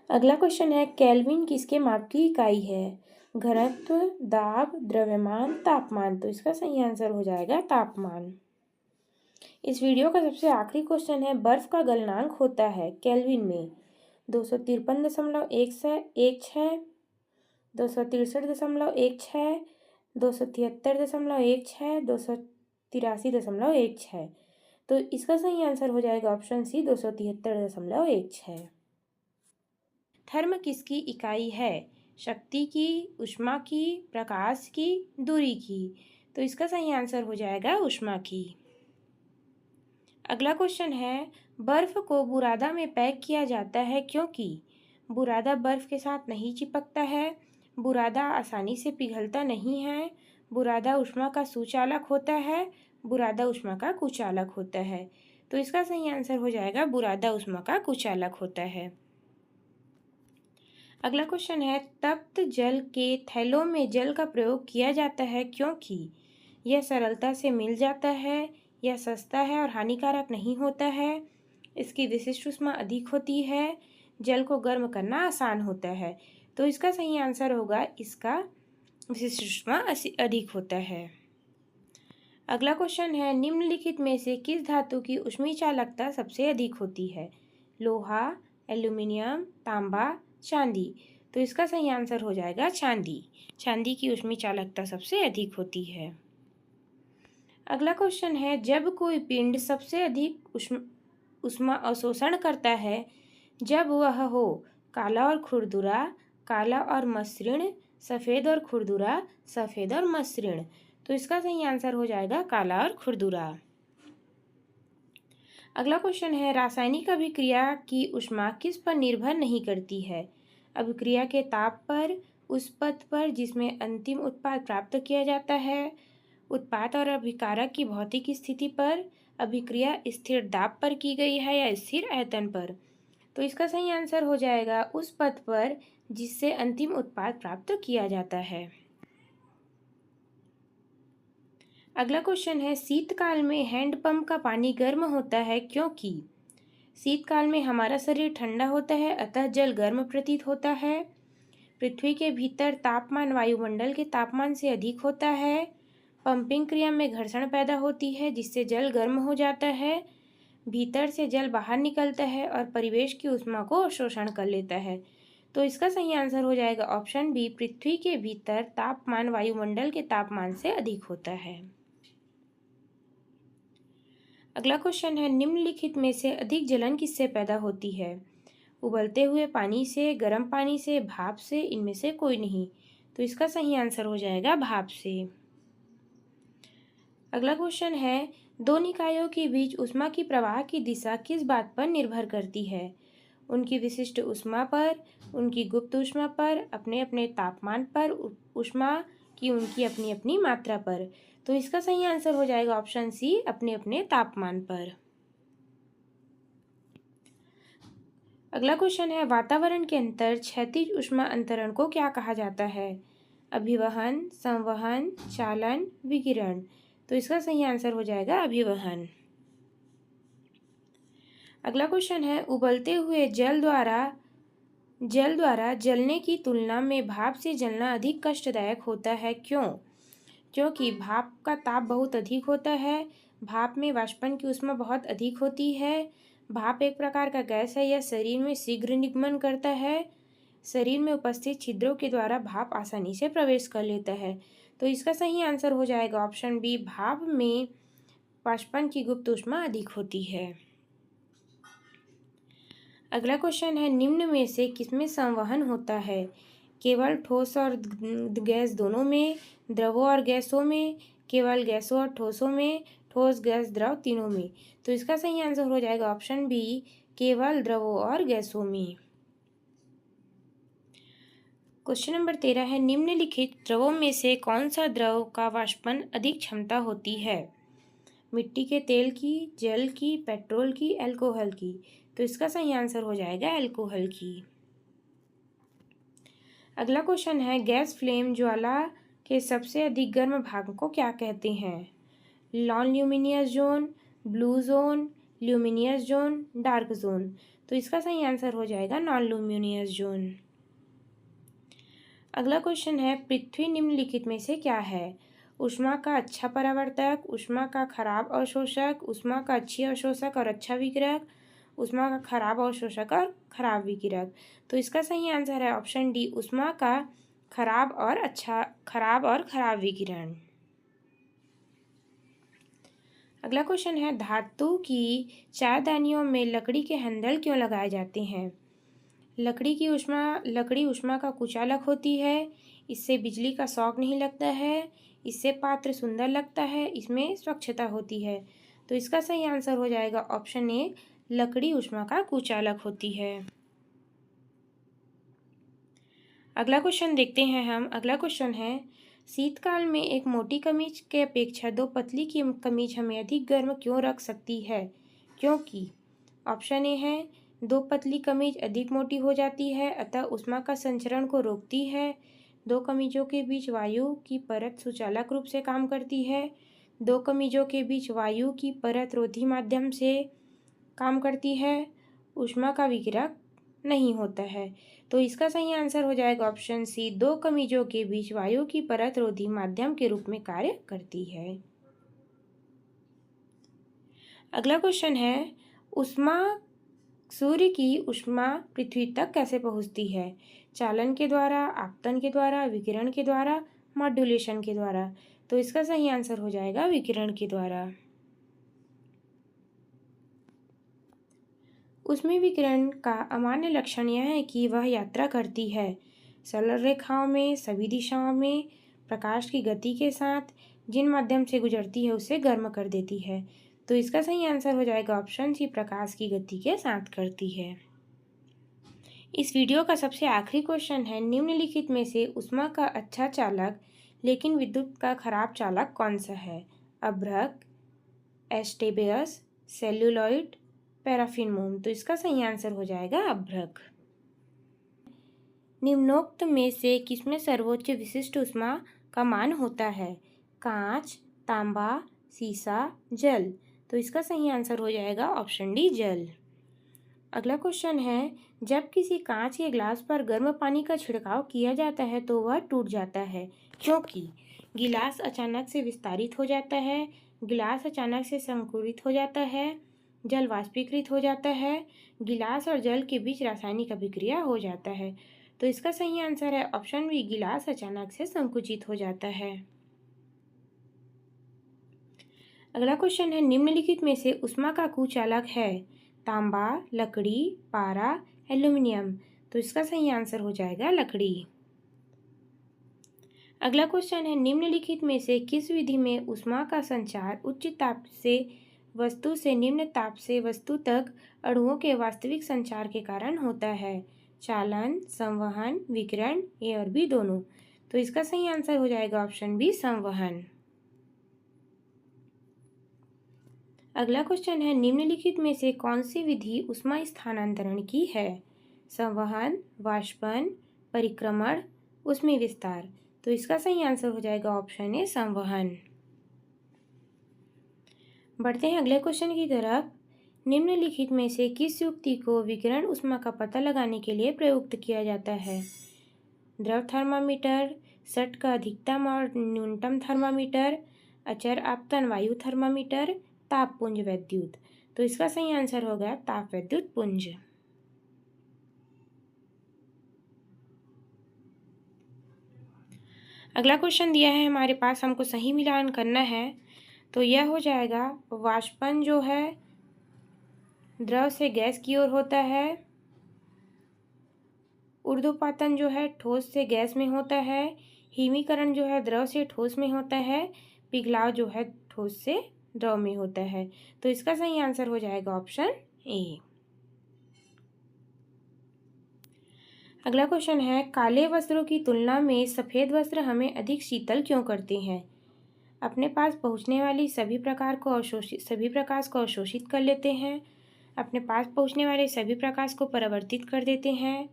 अगला क्वेश्चन है केल्विन किसके माप की इकाई है? घनत्व, दाब, द्रव्यमान, तापमान। तो इसका सही आंसर हो जाएगा तापमान। इस वीडियो का सबसे आखिरी क्वेश्चन है बर्फ का गलनांक होता है केल्विन में 253.16, 263.16, 273.16, 283.16। तो इसका सही आंसर हो जाएगा ऑप्शन सी 273.16। थर्म किसकी इकाई है? शक्ति की, ऊष्मा की, प्रकाश की, दूरी की। तो इसका सही आंसर हो जाएगा ऊष्मा की। अगला क्वेश्चन है, बर्फ को बुरादा में पैक किया जाता है क्योंकि बुरादा बर्फ के साथ नहीं चिपकता है, बुरादा आसानी से पिघलता नहीं है, बुरादा ऊष्मा का सुचालक होता है, बुरादा ऊष्मा का कुचालक होता है। तो इसका सही आंसर हो जाएगा बुरादा ऊष्मा का कुचालक होता है। अगला क्वेश्चन है, तप्त जल के थैलों में जल का प्रयोग किया जाता है क्योंकि यह सरलता से मिल जाता है, यह सस्ता है और हानिकारक नहीं होता है, इसकी विशिष्ट ऊष्मा अधिक होती है, जल को गर्म करना आसान होता है। तो इसका सही आंसर होगा इसका विशिष्ट ऊष्मा अधिक होता है। अगला क्वेश्चन है, निम्नलिखित में से किस धातु की ऊष्मीय चालकता सबसे अधिक होती है? लोहा, एल्यूमिनियम, तांबा, चांदी। तो इसका सही आंसर हो जाएगा चांदी। चांदी की ऊष्मीय चालकता सबसे अधिक होती है। अगला क्वेश्चन है, जब कोई पिंड सबसे अधिक ऊष्मा अवशोषण करता है जब वह हो काला और खुरदुरा, काला और मसृण, सफ़ेद और खुरदुरा, सफ़ेद और मसृण। तो इसका सही आंसर हो जाएगा काला और खुरदुरा। अगला क्वेश्चन है, रासायनिक अभिक्रिया की ऊष्मा किस पर निर्भर नहीं करती है? अभिक्रिया के ताप पर, उस पथ पर जिसमें अंतिम उत्पाद प्राप्त किया जाता है, उत्पाद और अभिकारक की भौतिक स्थिति पर, अभिक्रिया स्थिर दाब पर की गई है या स्थिर आयतन पर। तो इसका सही आंसर हो जाएगा उस पथ पर जिससे अंतिम उत्पाद प्राप्त किया जाता है। अगला क्वेश्चन है, शीतकाल में हैंडपंप का पानी गर्म होता है क्योंकि शीतकाल में हमारा शरीर ठंडा होता है अतः जल गर्म प्रतीत होता है, पृथ्वी के भीतर तापमान वायुमंडल के तापमान से अधिक होता है, पंपिंग क्रिया में घर्षण पैदा होती है जिससे जल गर्म हो जाता है, भीतर से जल बाहर निकलता है और परिवेश की ऊष्मा को अवशोषण कर लेता है। तो इसका सही आंसर हो जाएगा ऑप्शन बी, पृथ्वी के भीतर तापमान वायुमंडल के तापमान से अधिक होता है। अगला क्वेश्चन है, निम्नलिखित में से अधिक जलन किससे पैदा होती है? उबलते हुए पानी से, गर्म पानी से, भाप से, इनमें से कोई नहीं। तो इसका सही आंसर हो जाएगा भाप से। अगला क्वेश्चन है, दो निकायों के बीच ऊष्मा की प्रवाह की दिशा किस बात पर निर्भर करती है? उनकी विशिष्ट ऊष्मा पर, उनकी गुप्त ऊष्मा पर, अपने अपने तापमान पर, ऊष्मा की उनकी अपनी अपनी मात्रा पर। तो इसका सही आंसर हो जाएगा ऑप्शन सी, अपने अपने तापमान पर। अगला क्वेश्चन है, वातावरण के अंतर क्षैतिज ऊष्मा अंतरण को क्या कहा जाता है? अभिवहन, संवहन, चालन, विकिरण। तो इसका सही आंसर हो जाएगा अभिवहन। अगला क्वेश्चन है, उबलते हुए जल द्वारा जलने की तुलना में भाप से जलना अधिक कष्टदायक होता है क्यों? क्योंकि भाप का ताप बहुत अधिक होता है, भाप में वाष्पन की ऊष्मा बहुत अधिक होती है, भाप एक प्रकार का गैस है, यह शरीर में शीघ्र निगमन करता है, शरीर में उपस्थित छिद्रों के द्वारा भाप आसानी से प्रवेश कर लेता है। तो इसका सही आंसर हो जाएगा ऑप्शन बी, भाप में वाष्पन की गुप्त ऊष्मा अधिक होती है। अगला क्वेश्चन है, निम्न में से किसमें संवहन होता है? केवल ठोस और गैस दोनों में, द्रवों और गैसों में, केवल गैसों और ठोसों में, ठोस गैस द्रव तीनों में। तो इसका सही आंसर हो जाएगा ऑप्शन बी, केवल द्रवों और गैसों में। क्वेश्चन नंबर 13 है, निम्नलिखित द्रवों में से कौन सा द्रव का वाष्पन अधिक क्षमता होती है? मिट्टी के तेल की, जल की, पेट्रोल की, अल्कोहल की। तो इसका सही आंसर हो जाएगा अल्कोहल की। अगला क्वेश्चन है, गैस फ्लेम ज्वाला के सबसे अधिक गर्म भाग को क्या कहते हैं? Non luminous zone, blue zone, luminous zone, dark zone. तो इसका सही आंसर हो जाएगा नॉन ल्यूमिनियस जोन। अगला क्वेश्चन है, पृथ्वी निम्नलिखित में से क्या है? ऊष्मा का अच्छा परावर्तक, ऊष्मा का खराब अवशोषक, ऊष्मा का अच्छी अवशोषक और अच्छा विकिरक, ऊष्मा का खराब अवशोषक और खराब विकिरक। तो इसका सही आंसर है ऑप्शन डी, ऊष्मा का खराब और खराब विकिरण। अगला क्वेश्चन है, धातु की चारदानियों में लकड़ी के हैंडल क्यों लगाए जाते हैं? लकड़ी ऊष्मा का कुचालक होती है, इससे बिजली का शॉक नहीं लगता है, इससे पात्र सुंदर लगता है, इसमें स्वच्छता होती है। तो इसका सही आंसर हो जाएगा ऑप्शन ए, लकड़ी ऊष्मा का कुचालक होती है। अगला क्वेश्चन देखते हैं हम। अगला क्वेश्चन है, शीतकाल में एक मोटी कमीज के अपेक्षा दो पतली की कमीज हमें अधिक गर्म क्यों रख सकती है? क्योंकि ऑप्शन ए है, दो पतली कमीज अधिक मोटी हो जाती है, अतः ऊष्मा का संचरण को रोकती है। दो कमीजों के बीच वायु की परत सुचालक रूप से काम करती है। दो कमीजों के बीच वायु की परत रोधी माध्यम से काम करती है। ऊष्मा का विकिरण नहीं होता है। तो इसका सही आंसर हो जाएगा ऑप्शन सी, दो कमीजों के बीच वायु की परत रोधी माध्यम के रूप में कार्य करती है। अगला क्वेश्चन है, सूर्य की ऊष्मा पृथ्वी तक कैसे पहुंचती है? चालन के द्वारा, आपतन के द्वारा, विकिरण के द्वारा, मॉड्यूलेशन के द्वारा। तो इसका सही आंसर हो जाएगा विकिरण के द्वारा। उसमें विकिरण का अमान्य लक्षण यह है कि वह यात्रा करती है सरल रेखाओं में सभी दिशाओं में, प्रकाश की गति के साथ, जिन माध्यम से गुजरती है उसे गर्म कर देती है। तो इसका सही आंसर हो जाएगा ऑप्शन सी, प्रकाश की गति के साथ करती है। इस वीडियो का सबसे आखिरी क्वेश्चन है, निम्नलिखित में से ऊष्मा का अच्छा चालक लेकिन विद्युत का खराब चालक कौन सा है? अभ्रक, एस्टेबेयस, सेल्यूलॉइड, पैराफिन मोम। तो इसका सही आंसर हो जाएगा अभ्रक। निम्नोक्त में से किसमें सर्वोच्च विशिष्ट ऊष्मा का मान होता है? कांच, तांबा, सीसा, जल। तो इसका सही आंसर हो जाएगा ऑप्शन डी, जल। अगला क्वेश्चन है, जब किसी कांच के ग्लास पर गर्म पानी का छिड़काव किया जाता है तो वह टूट जाता है, क्योंकि गिलास अचानक से विस्तारित हो जाता है, गिलास अचानक से संकुचित हो जाता है, जल वाष्पीकृत हो जाता है, गिलास और जल के बीच रासायनिक अभिक्रिया हो जाता है। तो इसका सही आंसर है ऑप्शन बी, गिलास अचानक से संकुचित हो जाता है। अगला क्वेश्चन है, निम्नलिखित में से ऊष्मा का कुचालक है? तांबा, लकड़ी, पारा, एल्यूमिनियम। तो इसका सही आंसर हो जाएगा लकड़ी। अगला क्वेश्चन है, निम्नलिखित में से किस विधि में ऊष्मा का संचार उच्च ताप से वस्तु से निम्न ताप से वस्तु तक अणुओं के वास्तविक संचार के कारण होता है? चालन, संवहन, विकिरण, ए और बी दोनों। तो इसका सही आंसर हो जाएगा ऑप्शन बी, संवहन। अगला क्वेश्चन है, निम्नलिखित में से कौन सी विधि ऊष्मा स्थानांतरण की है? संवहन, वाष्पन, परिक्रमण, ऊष्मीय विस्तार। तो इसका सही आंसर हो जाएगा ऑप्शन ए, संवहन। बढ़ते हैं अगले क्वेश्चन की तरफ। निम्नलिखित में से किस युक्ति को विकिरण ऊष्मा का पता लगाने के लिए प्रयुक्त किया जाता है? द्रव थर्मामीटर, सट का अधिकतम और न्यूनतम थर्मामीटर, अचर आपतन वायु थर्मामीटर, ताप पुंज वैद्युत। तो इसका सही आंसर हो गया ताप वैद्युत पुंज। अगला क्वेश्चन दिया है हमारे पास, हमको सही मिलान करना है। तो यह हो जाएगा, वाष्पन जो है द्रव से गैस की ओर होता है, ऊर्ध्वपातन जो है ठोस से गैस में होता है, हिमीकरण जो है द्रव से ठोस में होता है, पिघलाव जो है ठोस से द्रव में होता है। तो इसका सही आंसर हो जाएगा ऑप्शन ए। अगला क्वेश्चन है, काले वस्त्रों की तुलना में सफ़ेद वस्त्र हमें अधिक शीतल क्यों करते हैं? अपने पास पहुंचने वाली सभी प्रकाश को अवशोषित कर लेते हैं, अपने पास पहुंचने वाले सभी प्रकाश को परावर्तित कर देते हैं,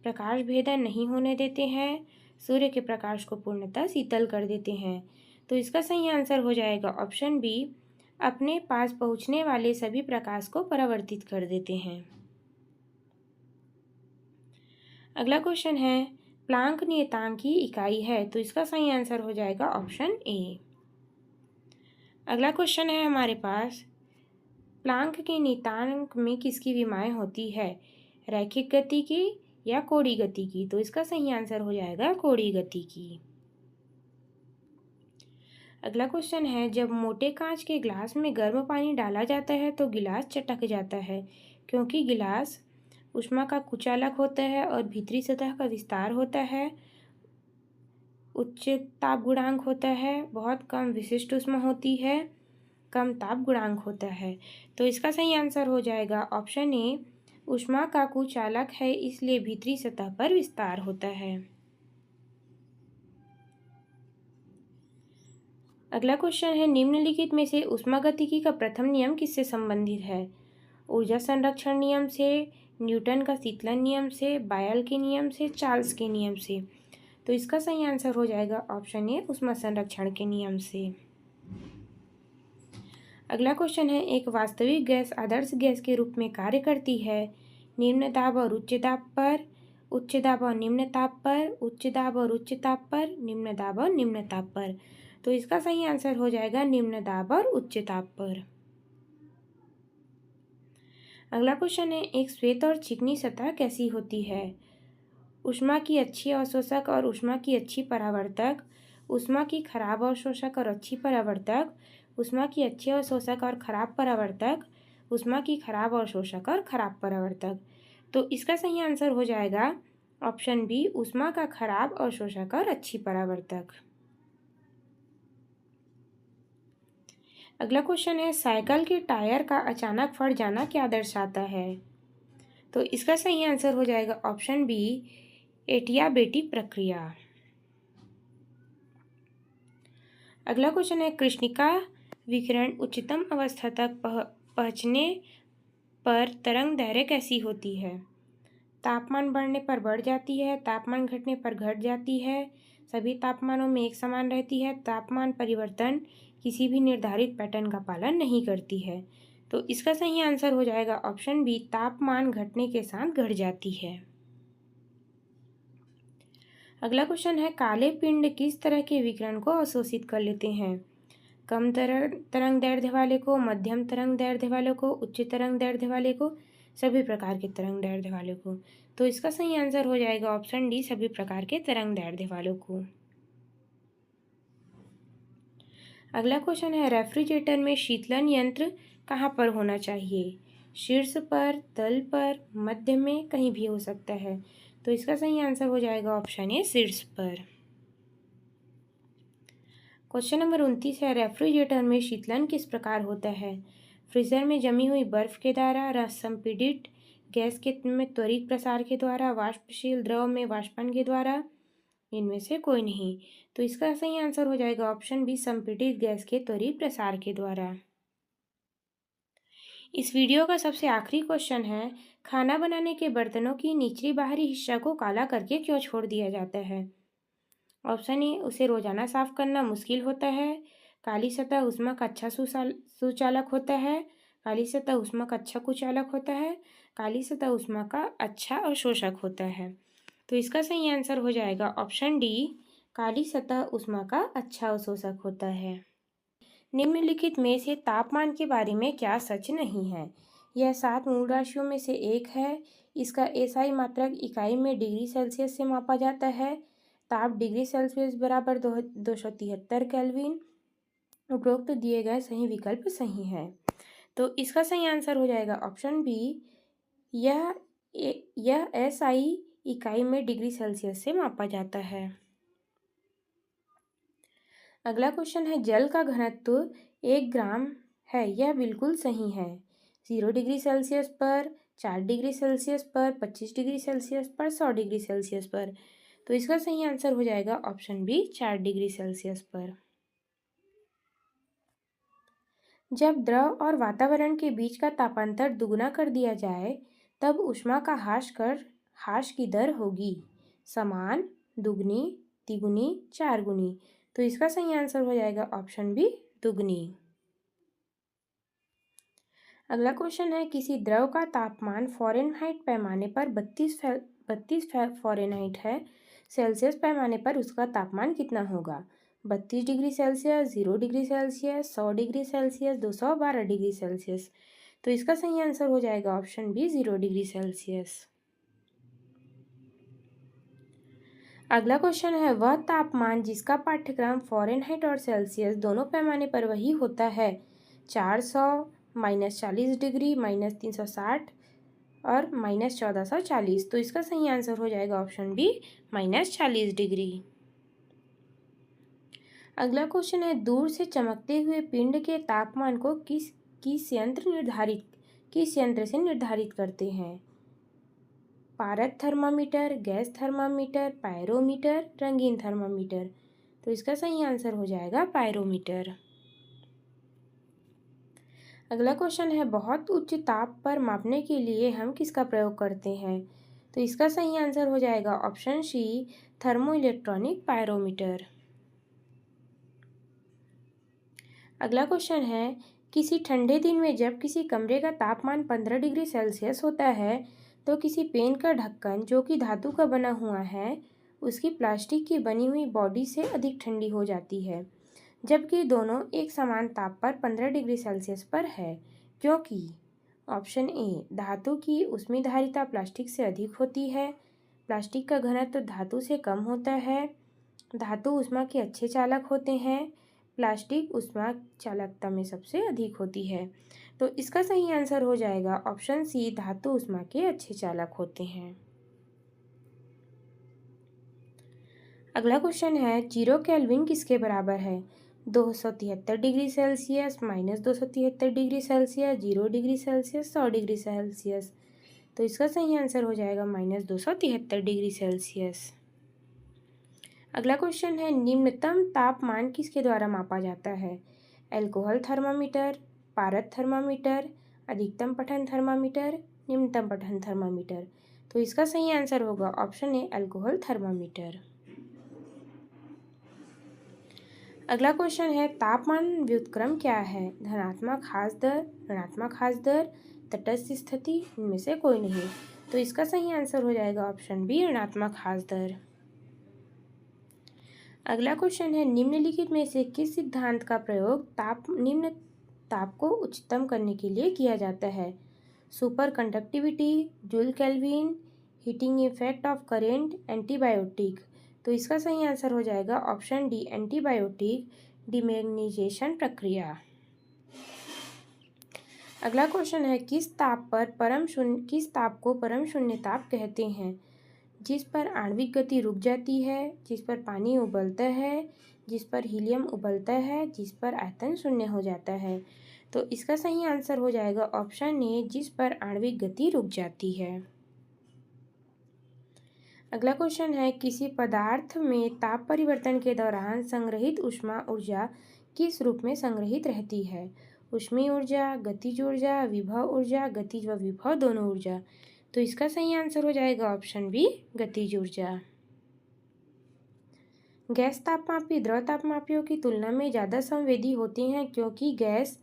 प्रकाश भेदन नहीं होने देते हैं, सूर्य के प्रकाश को पूर्णतः शीतल कर देते हैं। तो इसका सही आंसर हो जाएगा ऑप्शन बी, अपने पास पहुंचने वाले सभी प्रकाश को परावर्तित कर देते हैं। अगला क्वेश्चन है, प्लांक नियतांक की इकाई है? तो इसका सही आंसर हो जाएगा ऑप्शन ए। अगला क्वेश्चन है हमारे पास, प्लांक के नियतांक में किसकी विमाएं होती है? रैखिक गति की या कोड़ी गति की। तो इसका सही आंसर हो जाएगा कोड़ी गति की। अगला क्वेश्चन है, जब मोटे कांच के गिलास में गर्म पानी डाला जाता है तो गिलास चटक जाता है, क्योंकि गिलास ऊष्मा का कुचालक होता है और भीतरी सतह का विस्तार होता है, उच्च ताप गुणांक होता है, बहुत कम विशिष्ट ऊष्मा होती है, कम ताप गुणांक होता है। तो इसका सही आंसर हो जाएगा ऑप्शन ए, ऊष्मा का कुचालक है इसलिए भीतरी सतह पर विस्तार होता है। अगला क्वेश्चन है, निम्नलिखित में से ऊष्मागतिकी का प्रथम नियम किससे संबंधित है? ऊर्जा संरक्षण नियम से, न्यूटन का शीतलन नियम से, बायल के नियम से, चार्ल्स के नियम से। तो इसका सही आंसर हो जाएगा ऑप्शन ए, ऊष्मा संरक्षण के नियम से। अगला क्वेश्चन है, एक वास्तविक गैस आदर्श गैस के रूप में कार्य करती है निम्न दाब और उच्च दाब पर, उच्च दाब और निम्न ताप पर, उच्च दाब और उच्च ताप पर, निम्न दाब और निम्न ताप पर। तो इसका सही आंसर हो जाएगा निम्न दाब और उच्च ताप पर। अगला क्वेश्चन है, एक श्वेत और चिकनी सतह कैसी होती है? ऊष्मा की अच्छी अवशोषक और ऊष्मा की अच्छी परावर्तक, ऊष्मा की खराब अवशोषक और अच्छी परावर्तक, ऊष्मा की अच्छी अवशोषक और खराब परावर्तक, ऊष्मा की खराब अवशोषक और खराब परावर्तक। तो इसका सही आंसर हो जाएगा ऑप्शन बी, ऊष्मा का खराब अवशोषक और अच्छी परावर्तक। अगला क्वेश्चन है, साइकिल के टायर का अचानक फट जाना क्या दर्शाता है? तो इसका सही आंसर हो जाएगा ऑप्शन बी, एडियाबेटिक प्रक्रिया। अगला क्वेश्चन है, कृष्णिका विकिरण उच्चतम अवस्था तक पहुंचने पर तरंग दैर्घ्य कैसी होती है? तापमान बढ़ने पर बढ़ जाती है, तापमान घटने पर घट जाती है, सभी तापमानों में एक समान रहती है, तापमान परिवर्तन किसी भी निर्धारित पैटर्न का पालन नहीं करती है। तो इसका सही आंसर हो जाएगा ऑप्शन बी, तापमान घटने के साथ घट जाती है। अगला क्वेश्चन है, काले पिंड किस तरह के विकिरण को अवशोषित कर लेते हैं? कम तरंग दैर्ध्य वाले को, मध्यम तरंग दैर्ध्य वाले को, उच्च तरंग दैर्ध्य वाले को, सभी प्रकार के तरंग दैर्ध्य वाले को। तो इसका सही आंसर हो जाएगा ऑप्शन डी, सभी प्रकार के तरंग दैर्ध्य वालों को। अगला क्वेश्चन है, रेफ्रिजरेटर में शीतलन यंत्र कहाँ पर होना चाहिए? शीर्ष पर, तल पर, मध्य में, कहीं भी हो सकता है। तो इसका सही आंसर हो जाएगा ऑप्शन ए, शीर्ष पर। क्वेश्चन नंबर 29 है, रेफ्रिजरेटर में शीतलन किस प्रकार होता है? फ्रीजर में जमी हुई बर्फ के द्वारा, संपीड़ित गैस के में त्वरित प्रसार के द्वारा, वाष्पशील द्रव में वाष्पन के द्वारा, इनमें से कोई नहीं। तो इसका सही आंसर हो जाएगा ऑप्शन बी, संपीड़ित गैस के त्वरित प्रसार के द्वारा। इस वीडियो का सबसे आखिरी क्वेश्चन है, खाना बनाने के बर्तनों की निचली बाहरी हिस्सा को काला करके क्यों छोड़ दिया जाता है? ऑप्शन ए, उसे रोजाना साफ करना मुश्किल होता है, काली सतह ऊष्मा का अच्छा सुचालक होता है, काली सतह ऊष्मा का अच्छा कुचालक होता है, काली सतह ऊष्मा का अच्छा अवशोषक होता है। तो इसका सही आंसर हो जाएगा ऑप्शन डी, काली सतह ऊष्मा का अच्छा अवशोषक होता है। निम्नलिखित में से तापमान के बारे में क्या सच नहीं है? यह 7 मूल राशियों में से एक है, इसका एसआई मात्रक इकाई में डिग्री सेल्सियस से मापा जाता है, ताप डिग्री सेल्सियस बराबर 273 केल्विन। उपरोक्त दिए गए सही विकल्प सही है। तो इसका सही आंसर हो जाएगा ऑप्शन बी, यह एसआई इकाई में डिग्री सेल्सियस से मापा जाता है। अगला क्वेश्चन है, जल का घनत्व 1 ग्राम है, यह बिल्कुल सही है। 0 डिग्री सेल्सियस पर, 4 डिग्री सेल्सियस पर, 25 डिग्री सेल्सियस पर, 100 डिग्री सेल्सियस पर। तो इसका सही आंसर हो जाएगा ऑप्शन बी, 4 डिग्री सेल्सियस पर। जब द्रव और वातावरण के बीच का तापांतर दुगुना कर दिया जाए तब ऊष्मा का ह्रास की दर होगी समान, दुगनी, तिगुनी, 4 गुनी। तो इसका सही आंसर हो जाएगा ऑप्शन बी, दुगनी। अगला क्वेश्चन है, किसी द्रव का तापमान फ़ारेनहाइट पैमाने पर 32 फ़ारेनहाइट है, सेल्सियस पैमाने पर उसका तापमान कितना होगा? 32 degree Celsius, 0 degree Celsius, 100 degree Celsius, 212 degree Celsius. तो इसका सही आंसर हो जाएगा ऑप्शन बी, 0 डिग्री सेल्सियस। अगला क्वेश्चन है, वह तापमान जिसका पाठ्यक्रम फ़ारेनहाइट और सेल्सियस दोनों पैमाने पर वही होता है, 400, -40 डिग्री, -360 और -1440। तो इसका सही आंसर हो जाएगा ऑप्शन बी, -40 डिग्री। अगला क्वेश्चन है, दूर से चमकते हुए पिंड के तापमान को किस यंत्र से निर्धारित करते हैं? पारद थर्मामीटर, गैस थर्मामीटर, पायरोमीटर, रंगीन थर्मामीटर। तो इसका सही आंसर हो जाएगा पायरोमीटर। अगला क्वेश्चन है, बहुत उच्च ताप पर मापने के लिए हम किसका प्रयोग करते हैं? तो इसका सही आंसर हो जाएगा option C, thermo electronic pyrometer. अगला क्वेश्चन है, किसी ठंडे दिन में जब किसी कमरे का तापमान 15 डिग्री सेल्सियस होता है तो किसी पेन का ढक्कन जो कि धातु का बना हुआ है उसकी प्लास्टिक की बनी हुई बॉडी से अधिक ठंडी हो जाती है, जबकि दोनों एक समान ताप पर 15 डिग्री सेल्सियस पर है, क्योंकि ऑप्शन ए, धातु की ऊष्मीधारिता प्लास्टिक से अधिक होती है, प्लास्टिक का घनत्व तो धातु से कम होता है, धातु ऊष्मा के अच्छे चालक होते हैं, प्लास्टिक ऊष्मा चालकता में सबसे अधिक होती है। तो इसका सही आंसर हो जाएगा ऑप्शन सी, धातु ऊष्मा के अच्छे चालक होते हैं। अगला क्वेश्चन है, 0 केल्विन किसके बराबर है? 273 degree Celsius, -273 degree Celsius, 0 degree Celsius, 100 degree Celsius. तो इसका सही आंसर हो जाएगा -273 डिग्री सेल्सियस। अगला क्वेश्चन है, निम्नतम तापमान किसके द्वारा मापा जाता है? एल्कोहल थर्मामीटर, पारद थर्मामीटर, अधिकतम पठन थर्मामीटर, निम्नतम पठन थर्मामीटर। तो इसका सही आंसर होगा ऑप्शन ए, एल्कोहल थर्मामीटर। अगला क्वेश्चन है, तापमान व्युत्क्रम क्या है? धनात्मक हास दर, ऋणात्मक हास दर, तटस्थ स्थिति, इनमें से कोई नहीं। तो इसका सही आंसर हो जाएगा ऑप्शन बी, ऋणात्मक हास दर। अगला क्वेश्चन है, निम्नलिखित में से किस सिद्धांत का प्रयोग निम्न ताप को उच्चतम करने के लिए किया जाता है? Super conductivity, joule kelvin, heating effect of current, antibiotic. तो इसका सही आंसर हो जाएगा ऑप्शन डी, एंटीबायोटिक डिमैग्नीजेशन प्रक्रिया। अगला क्वेश्चन है, किस ताप को परम शून्य ताप कहते हैं? जिस पर आणविक गति रुक जाती है, जिस पर पानी उबलता है, जिस पर हीलियम उबलता है, जिस पर आयतन शून्य हो जाता है। तो इसका सही आंसर हो जाएगा ऑप्शन ए, जिस पर आणविक गति रुक जाती है। अगला क्वेश्चन है, किसी पदार्थ में ताप परिवर्तन के दौरान संग्रहित ऊष्मा ऊर्जा किस रूप में संग्रहित रहती है? ऊष्मीय ऊर्जा, गतिज ऊर्जा, विभव ऊर्जा, गतिज व विभव दोनों ऊर्जा। तो इसका सही आंसर हो जाएगा ऑप्शन बी, गतिज ऊर्जा। गैस तापमापी द्रव तापमापियों की तुलना में ज़्यादा संवेदी होती हैं क्योंकि गैस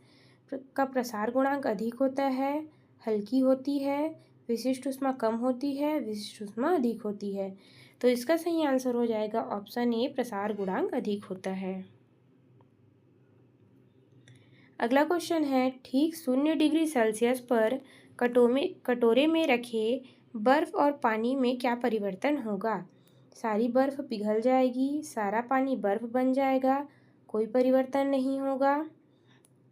का प्रसार गुणांक अधिक होता है, हल्की होती है, विशिष्ट ऊष्मा कम होती है, विशिष्ट ऊष्मा अधिक होती है। तो इसका सही आंसर हो जाएगा ऑप्शन ए, प्रसार गुणांक अधिक होता है। अगला क्वेश्चन है, ठीक 0 डिग्री सेल्सियस पर कटोरे में रखे बर्फ और पानी में क्या परिवर्तन होगा? सारी बर्फ पिघल जाएगी, सारा पानी बर्फ बन जाएगा, कोई परिवर्तन नहीं होगा,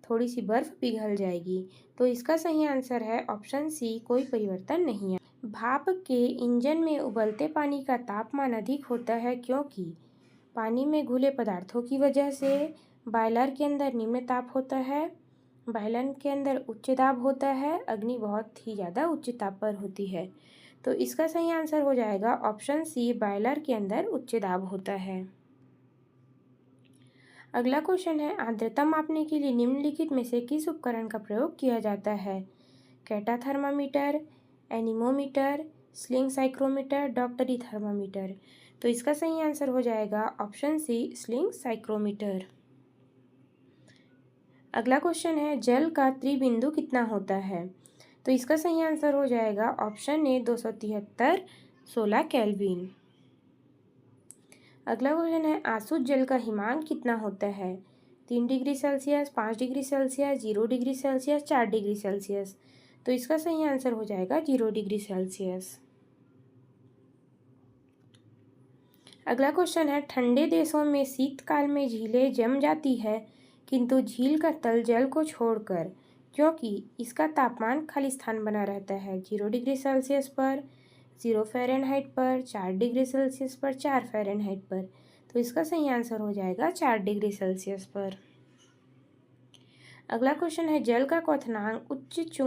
थोड़ी सी बर्फ पिघल जाएगी। तो इसका सही आंसर है ऑप्शन सी, कोई परिवर्तन नहीं है। भाप के इंजन में उबलते पानी का तापमान अधिक होता है क्योंकि पानी में घुले पदार्थों की वजह से। बॉयलर के अंदर निम्न ताप होता है, बॉयलर के अंदर उच्च दाब होता है, अग्नि बहुत ही ज़्यादा उच्च ताप पर होती है। तो इसका सही आंसर हो जाएगा ऑप्शन सी, बॉयलर के अंदर उच्च दाब होता है। अगला क्वेश्चन है, आर्द्रता मापने के लिए निम्नलिखित में से किस उपकरण का प्रयोग किया जाता है? Kata thermometer, anemometer, sling psychrometer, डॉप्लरी थर्मामीटर। तो इसका सही आंसर हो जाएगा ऑप्शन सी, स्लिंग साइक्रोमीटर। अगला क्वेश्चन है, जल का त्रिबिंदु कितना होता है? तो इसका सही आंसर हो जाएगा ऑप्शन ए, 273 16 केल्विन। अगला क्वेश्चन है, आसुत जल का हिमांक कितना होता है? 3 degree Celsius, 5 degree Celsius, 0 degree Celsius, 4 degree Celsius. तो इसका सही आंसर हो जाएगा 0 डिग्री सेल्सियस। अगला क्वेश्चन है, ठंडे देशों में शीतकाल में झीलें जम जाती है किंतु झील का तल जल को छोड़कर, क्योंकि इसका तापमान खाली स्थान बना रहता है 0 डिग्री सेल्सियस पर, 0 फ़ारेनहाइट पर, 4 डिग्री सेल्सियस पर, 4 फ़ारेनहाइट पर। तो इसका सही आंसर हो जाएगा 4 डिग्री सेल्सियस पर। अगला क्वेश्चन है, जल का क्वथनांक उच्च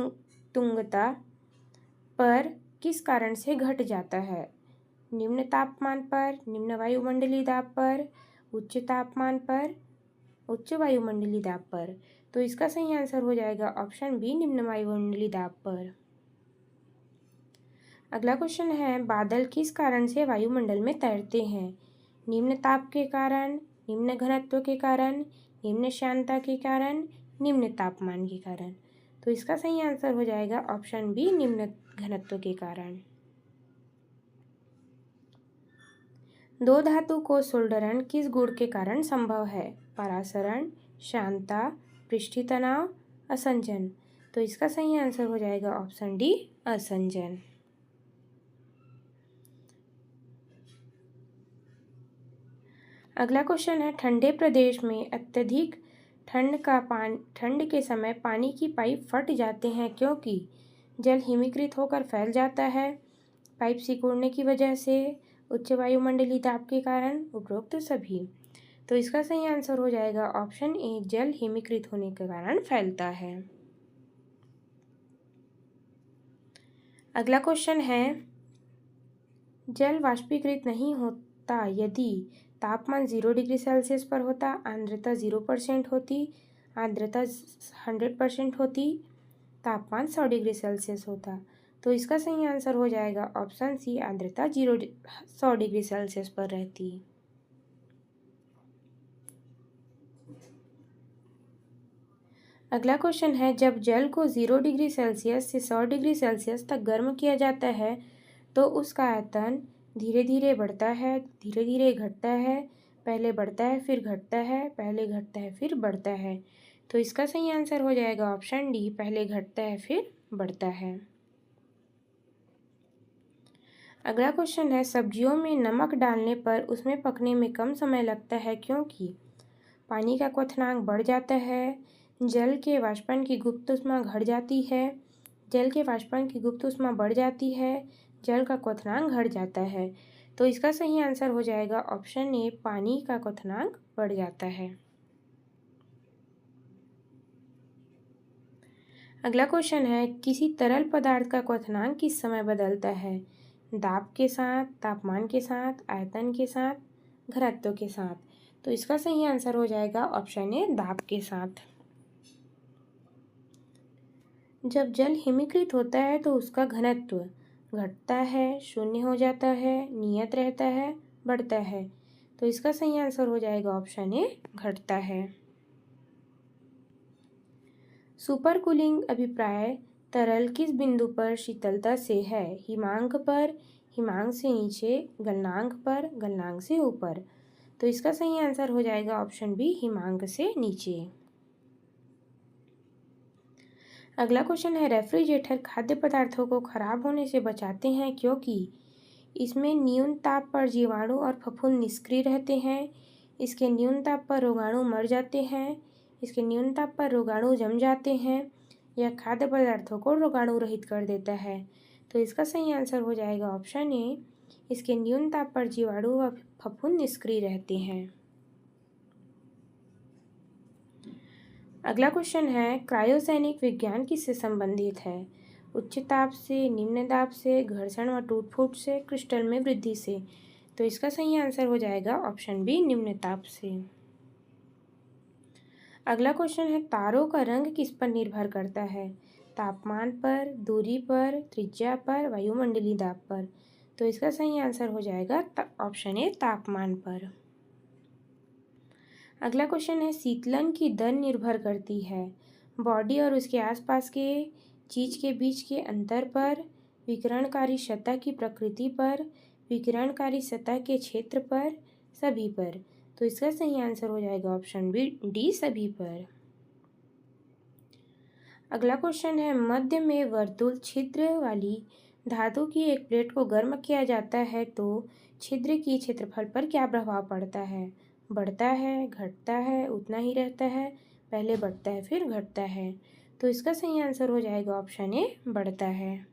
तुंगता पर किस कारण से घट जाता है? निम्न तापमान पर, निम्न वायुमंडलीय दाब पर, उच्च तापमान पर, उच्च वायुमंडलीय दाब पर। तो इसका सही आंसर हो जाएगा ऑप्शन बी, निम्न वायुमंडलीय दाब पर। अगला क्वेश्चन है, बादल किस कारण से वायुमंडल में तैरते हैं? निम्न ताप के कारण, निम्न घनत्व के कारण, निम्न श्यानता के कारण, निम्न तापमान के कारण। तो इसका सही आंसर हो जाएगा ऑप्शन बी, निम्न घनत्व के कारण। दो धातु को सोल्डरन किस गुण के कारण संभव है? परासरण, श्यानता, पृष्ठीय तनाव, असंजन। तो इसका सही आंसर हो जाएगा ऑप्शन डी, असंजन। अगला क्वेश्चन है, ठंडे प्रदेश में अत्यधिक ठंड के समय पानी की पाइप फट जाते हैं क्योंकि जल हिमीकृत होकर फैल जाता है, पाइप सिकुड़ने की वजह से, उच्च वायुमंडलीय दाब के कारण, उपरोक्त सभी। तो इसका सही आंसर हो जाएगा ऑप्शन ए, जल हिमीकृत होने के कारण फैलता है। अगला क्वेश्चन है, जल वाष्पीकृत नहीं होता यदि तापमान 0 डिग्री सेल्सियस पर होता, आर्द्रता 0% होती, आर्द्रता 100% होती, तापमान 100 डिग्री सेल्सियस होता। तो इसका सही आंसर हो जाएगा ऑप्शन सी, आर्द्रता 100 डिग्री सेल्सियस पर रहती। अगला क्वेश्चन है, जब जल को 0 डिग्री सेल्सियस से 100 डिग्री सेल्सियस तक गर्म किया जाता है तो उसका आयतन धीरे धीरे बढ़ता है, धीरे धीरे घटता है, पहले बढ़ता है फिर घटता है, पहले घटता है फिर बढ़ता है। तो इसका सही आंसर हो जाएगा ऑप्शन डी, पहले घटता है फिर बढ़ता है। अगला क्वेश्चन है, सब्जियों में नमक डालने पर उसमें पकने में कम समय लगता है क्योंकि पानी का क्वथनांक बढ़ जाता है, जल के वाष्पन की गुप्त ऊष्मा घट जाती है, जल के वाष्पन की गुप्त ऊष्मा बढ़ जाती है, जल का क्वथनांक घट जाता है। तो इसका सही आंसर हो जाएगा ऑप्शन ए, पानी का क्वथनांक बढ़ जाता है। अगला क्वेश्चन है, किसी तरल पदार्थ का क्वथनांक किस समय बदलता है? दाब के साथ, तापमान के साथ, आयतन के साथ, घनत्व के साथ। तो इसका सही आंसर हो जाएगा ऑप्शन ए, दाब के साथ। जब जल हिमीकृत होता है तो उसका घनत्व घटता है, शून्य हो जाता है, नियत रहता है, बढ़ता है। तो इसका सही आंसर हो जाएगा ऑप्शन ए, घटता है। सुपर कूलिंग अभिप्राय तरल किस बिंदु पर शीतलता से है? हिमांक पर, हिमांक से नीचे, गलनांक पर, गलनांक से ऊपर। तो इसका सही आंसर हो जाएगा ऑप्शन बी, हिमांक से नीचे। अगला क्वेश्चन है, रेफ्रिजरेटर खाद्य पदार्थों को खराब होने से बचाते हैं क्योंकि इसमें न्यून ताप पर जीवाणु और फफूंद निष्क्रिय रहते हैं, इसके न्यून ताप पर रोगाणु मर जाते हैं, इसके न्यून ताप पर रोगाणु जम जाते हैं, यह खाद्य पदार्थों को रोगाणु रहित कर देता है। तो इसका सही आंसर हो जाएगा ऑप्शन ए, इसके न्यून ताप पर जीवाणु व फफूंद निष्क्रिय रहते हैं। अगला क्वेश्चन है, क्रायोजेनिक विज्ञान किससे संबंधित है? उच्च ताप से, निम्न दाब से, घर्षण व टूट फूट से, क्रिस्टल में वृद्धि से। तो इसका सही आंसर हो जाएगा ऑप्शन बी, निम्न ताप से। अगला क्वेश्चन है, तारों का रंग किस पर निर्भर करता है? तापमान पर, दूरी पर, त्रिज्या पर, वायुमंडलीय दाब पर। तो इसका सही आंसर हो जाएगा ऑप्शन ए, तापमान पर। अगला क्वेश्चन है, शीतलन की दर निर्भर करती है बॉडी और उसके आसपास के चीज के बीच के अंतर पर, विकिरणकारी सतह की प्रकृति पर, विकिरणकारी सतह के क्षेत्र पर, सभी पर। तो इसका सही आंसर हो जाएगा ऑप्शन बी, डी, सभी पर। अगला क्वेश्चन है, मध्य में वर्तुल छिद्र वाली धातु की एक प्लेट को गर्म किया जाता है तो छिद्र की क्षेत्रफल पर क्या प्रभाव पड़ता है? बढ़ता है, घटता है, उतना ही रहता है, पहले बढ़ता है फिर घटता है। तो इसका सही आंसर हो जाएगा ऑप्शन ए, बढ़ता है।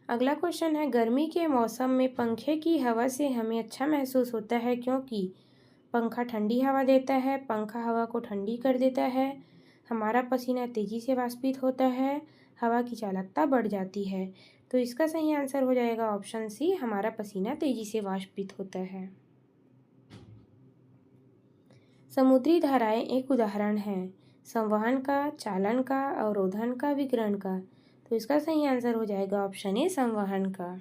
अगला क्वेश्चन है, गर्मी के मौसम में पंखे की हवा से हमें अच्छा महसूस होता है क्योंकि पंखा ठंडी हवा देता है, पंखा हवा को ठंडी कर देता है, हमारा पसीना तेजी से वाष्पित होता है, हवा की चालकता बढ़ जाती है। तो इसका सही आंसर हो जाएगा ऑप्शन सी, हमारा पसीना तेजी से वाष्पित होता है। समुद्री धाराएं एक उदाहरण है संवहन का, चालन का, अवरोधन का, विकिरण का। तो इसका सही आंसर हो जाएगा ऑप्शन ए, संवहन का।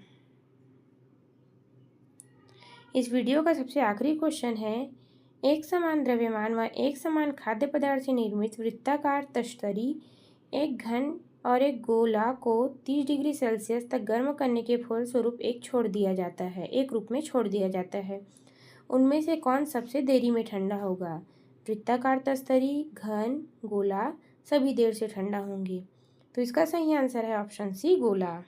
इस वीडियो का सबसे आखिरी क्वेश्चन है, एक समान द्रव्यमान व एक समान खाद्य पदार्थ से निर्मित वृत्ताकार तस्तरी एक घन और एक गोला को 30 डिग्री सेल्सियस तक गर्म करने के फलस्वरूप एक रूप में छोड़ दिया जाता है। उनमें से कौन सबसे देरी में ठंडा होगा? वृत्ताकार तस्तरी, घन, गोला सभी देर से ठंडा होंगे। तो इसका सही आंसर है ऑप्शन सी, गोला।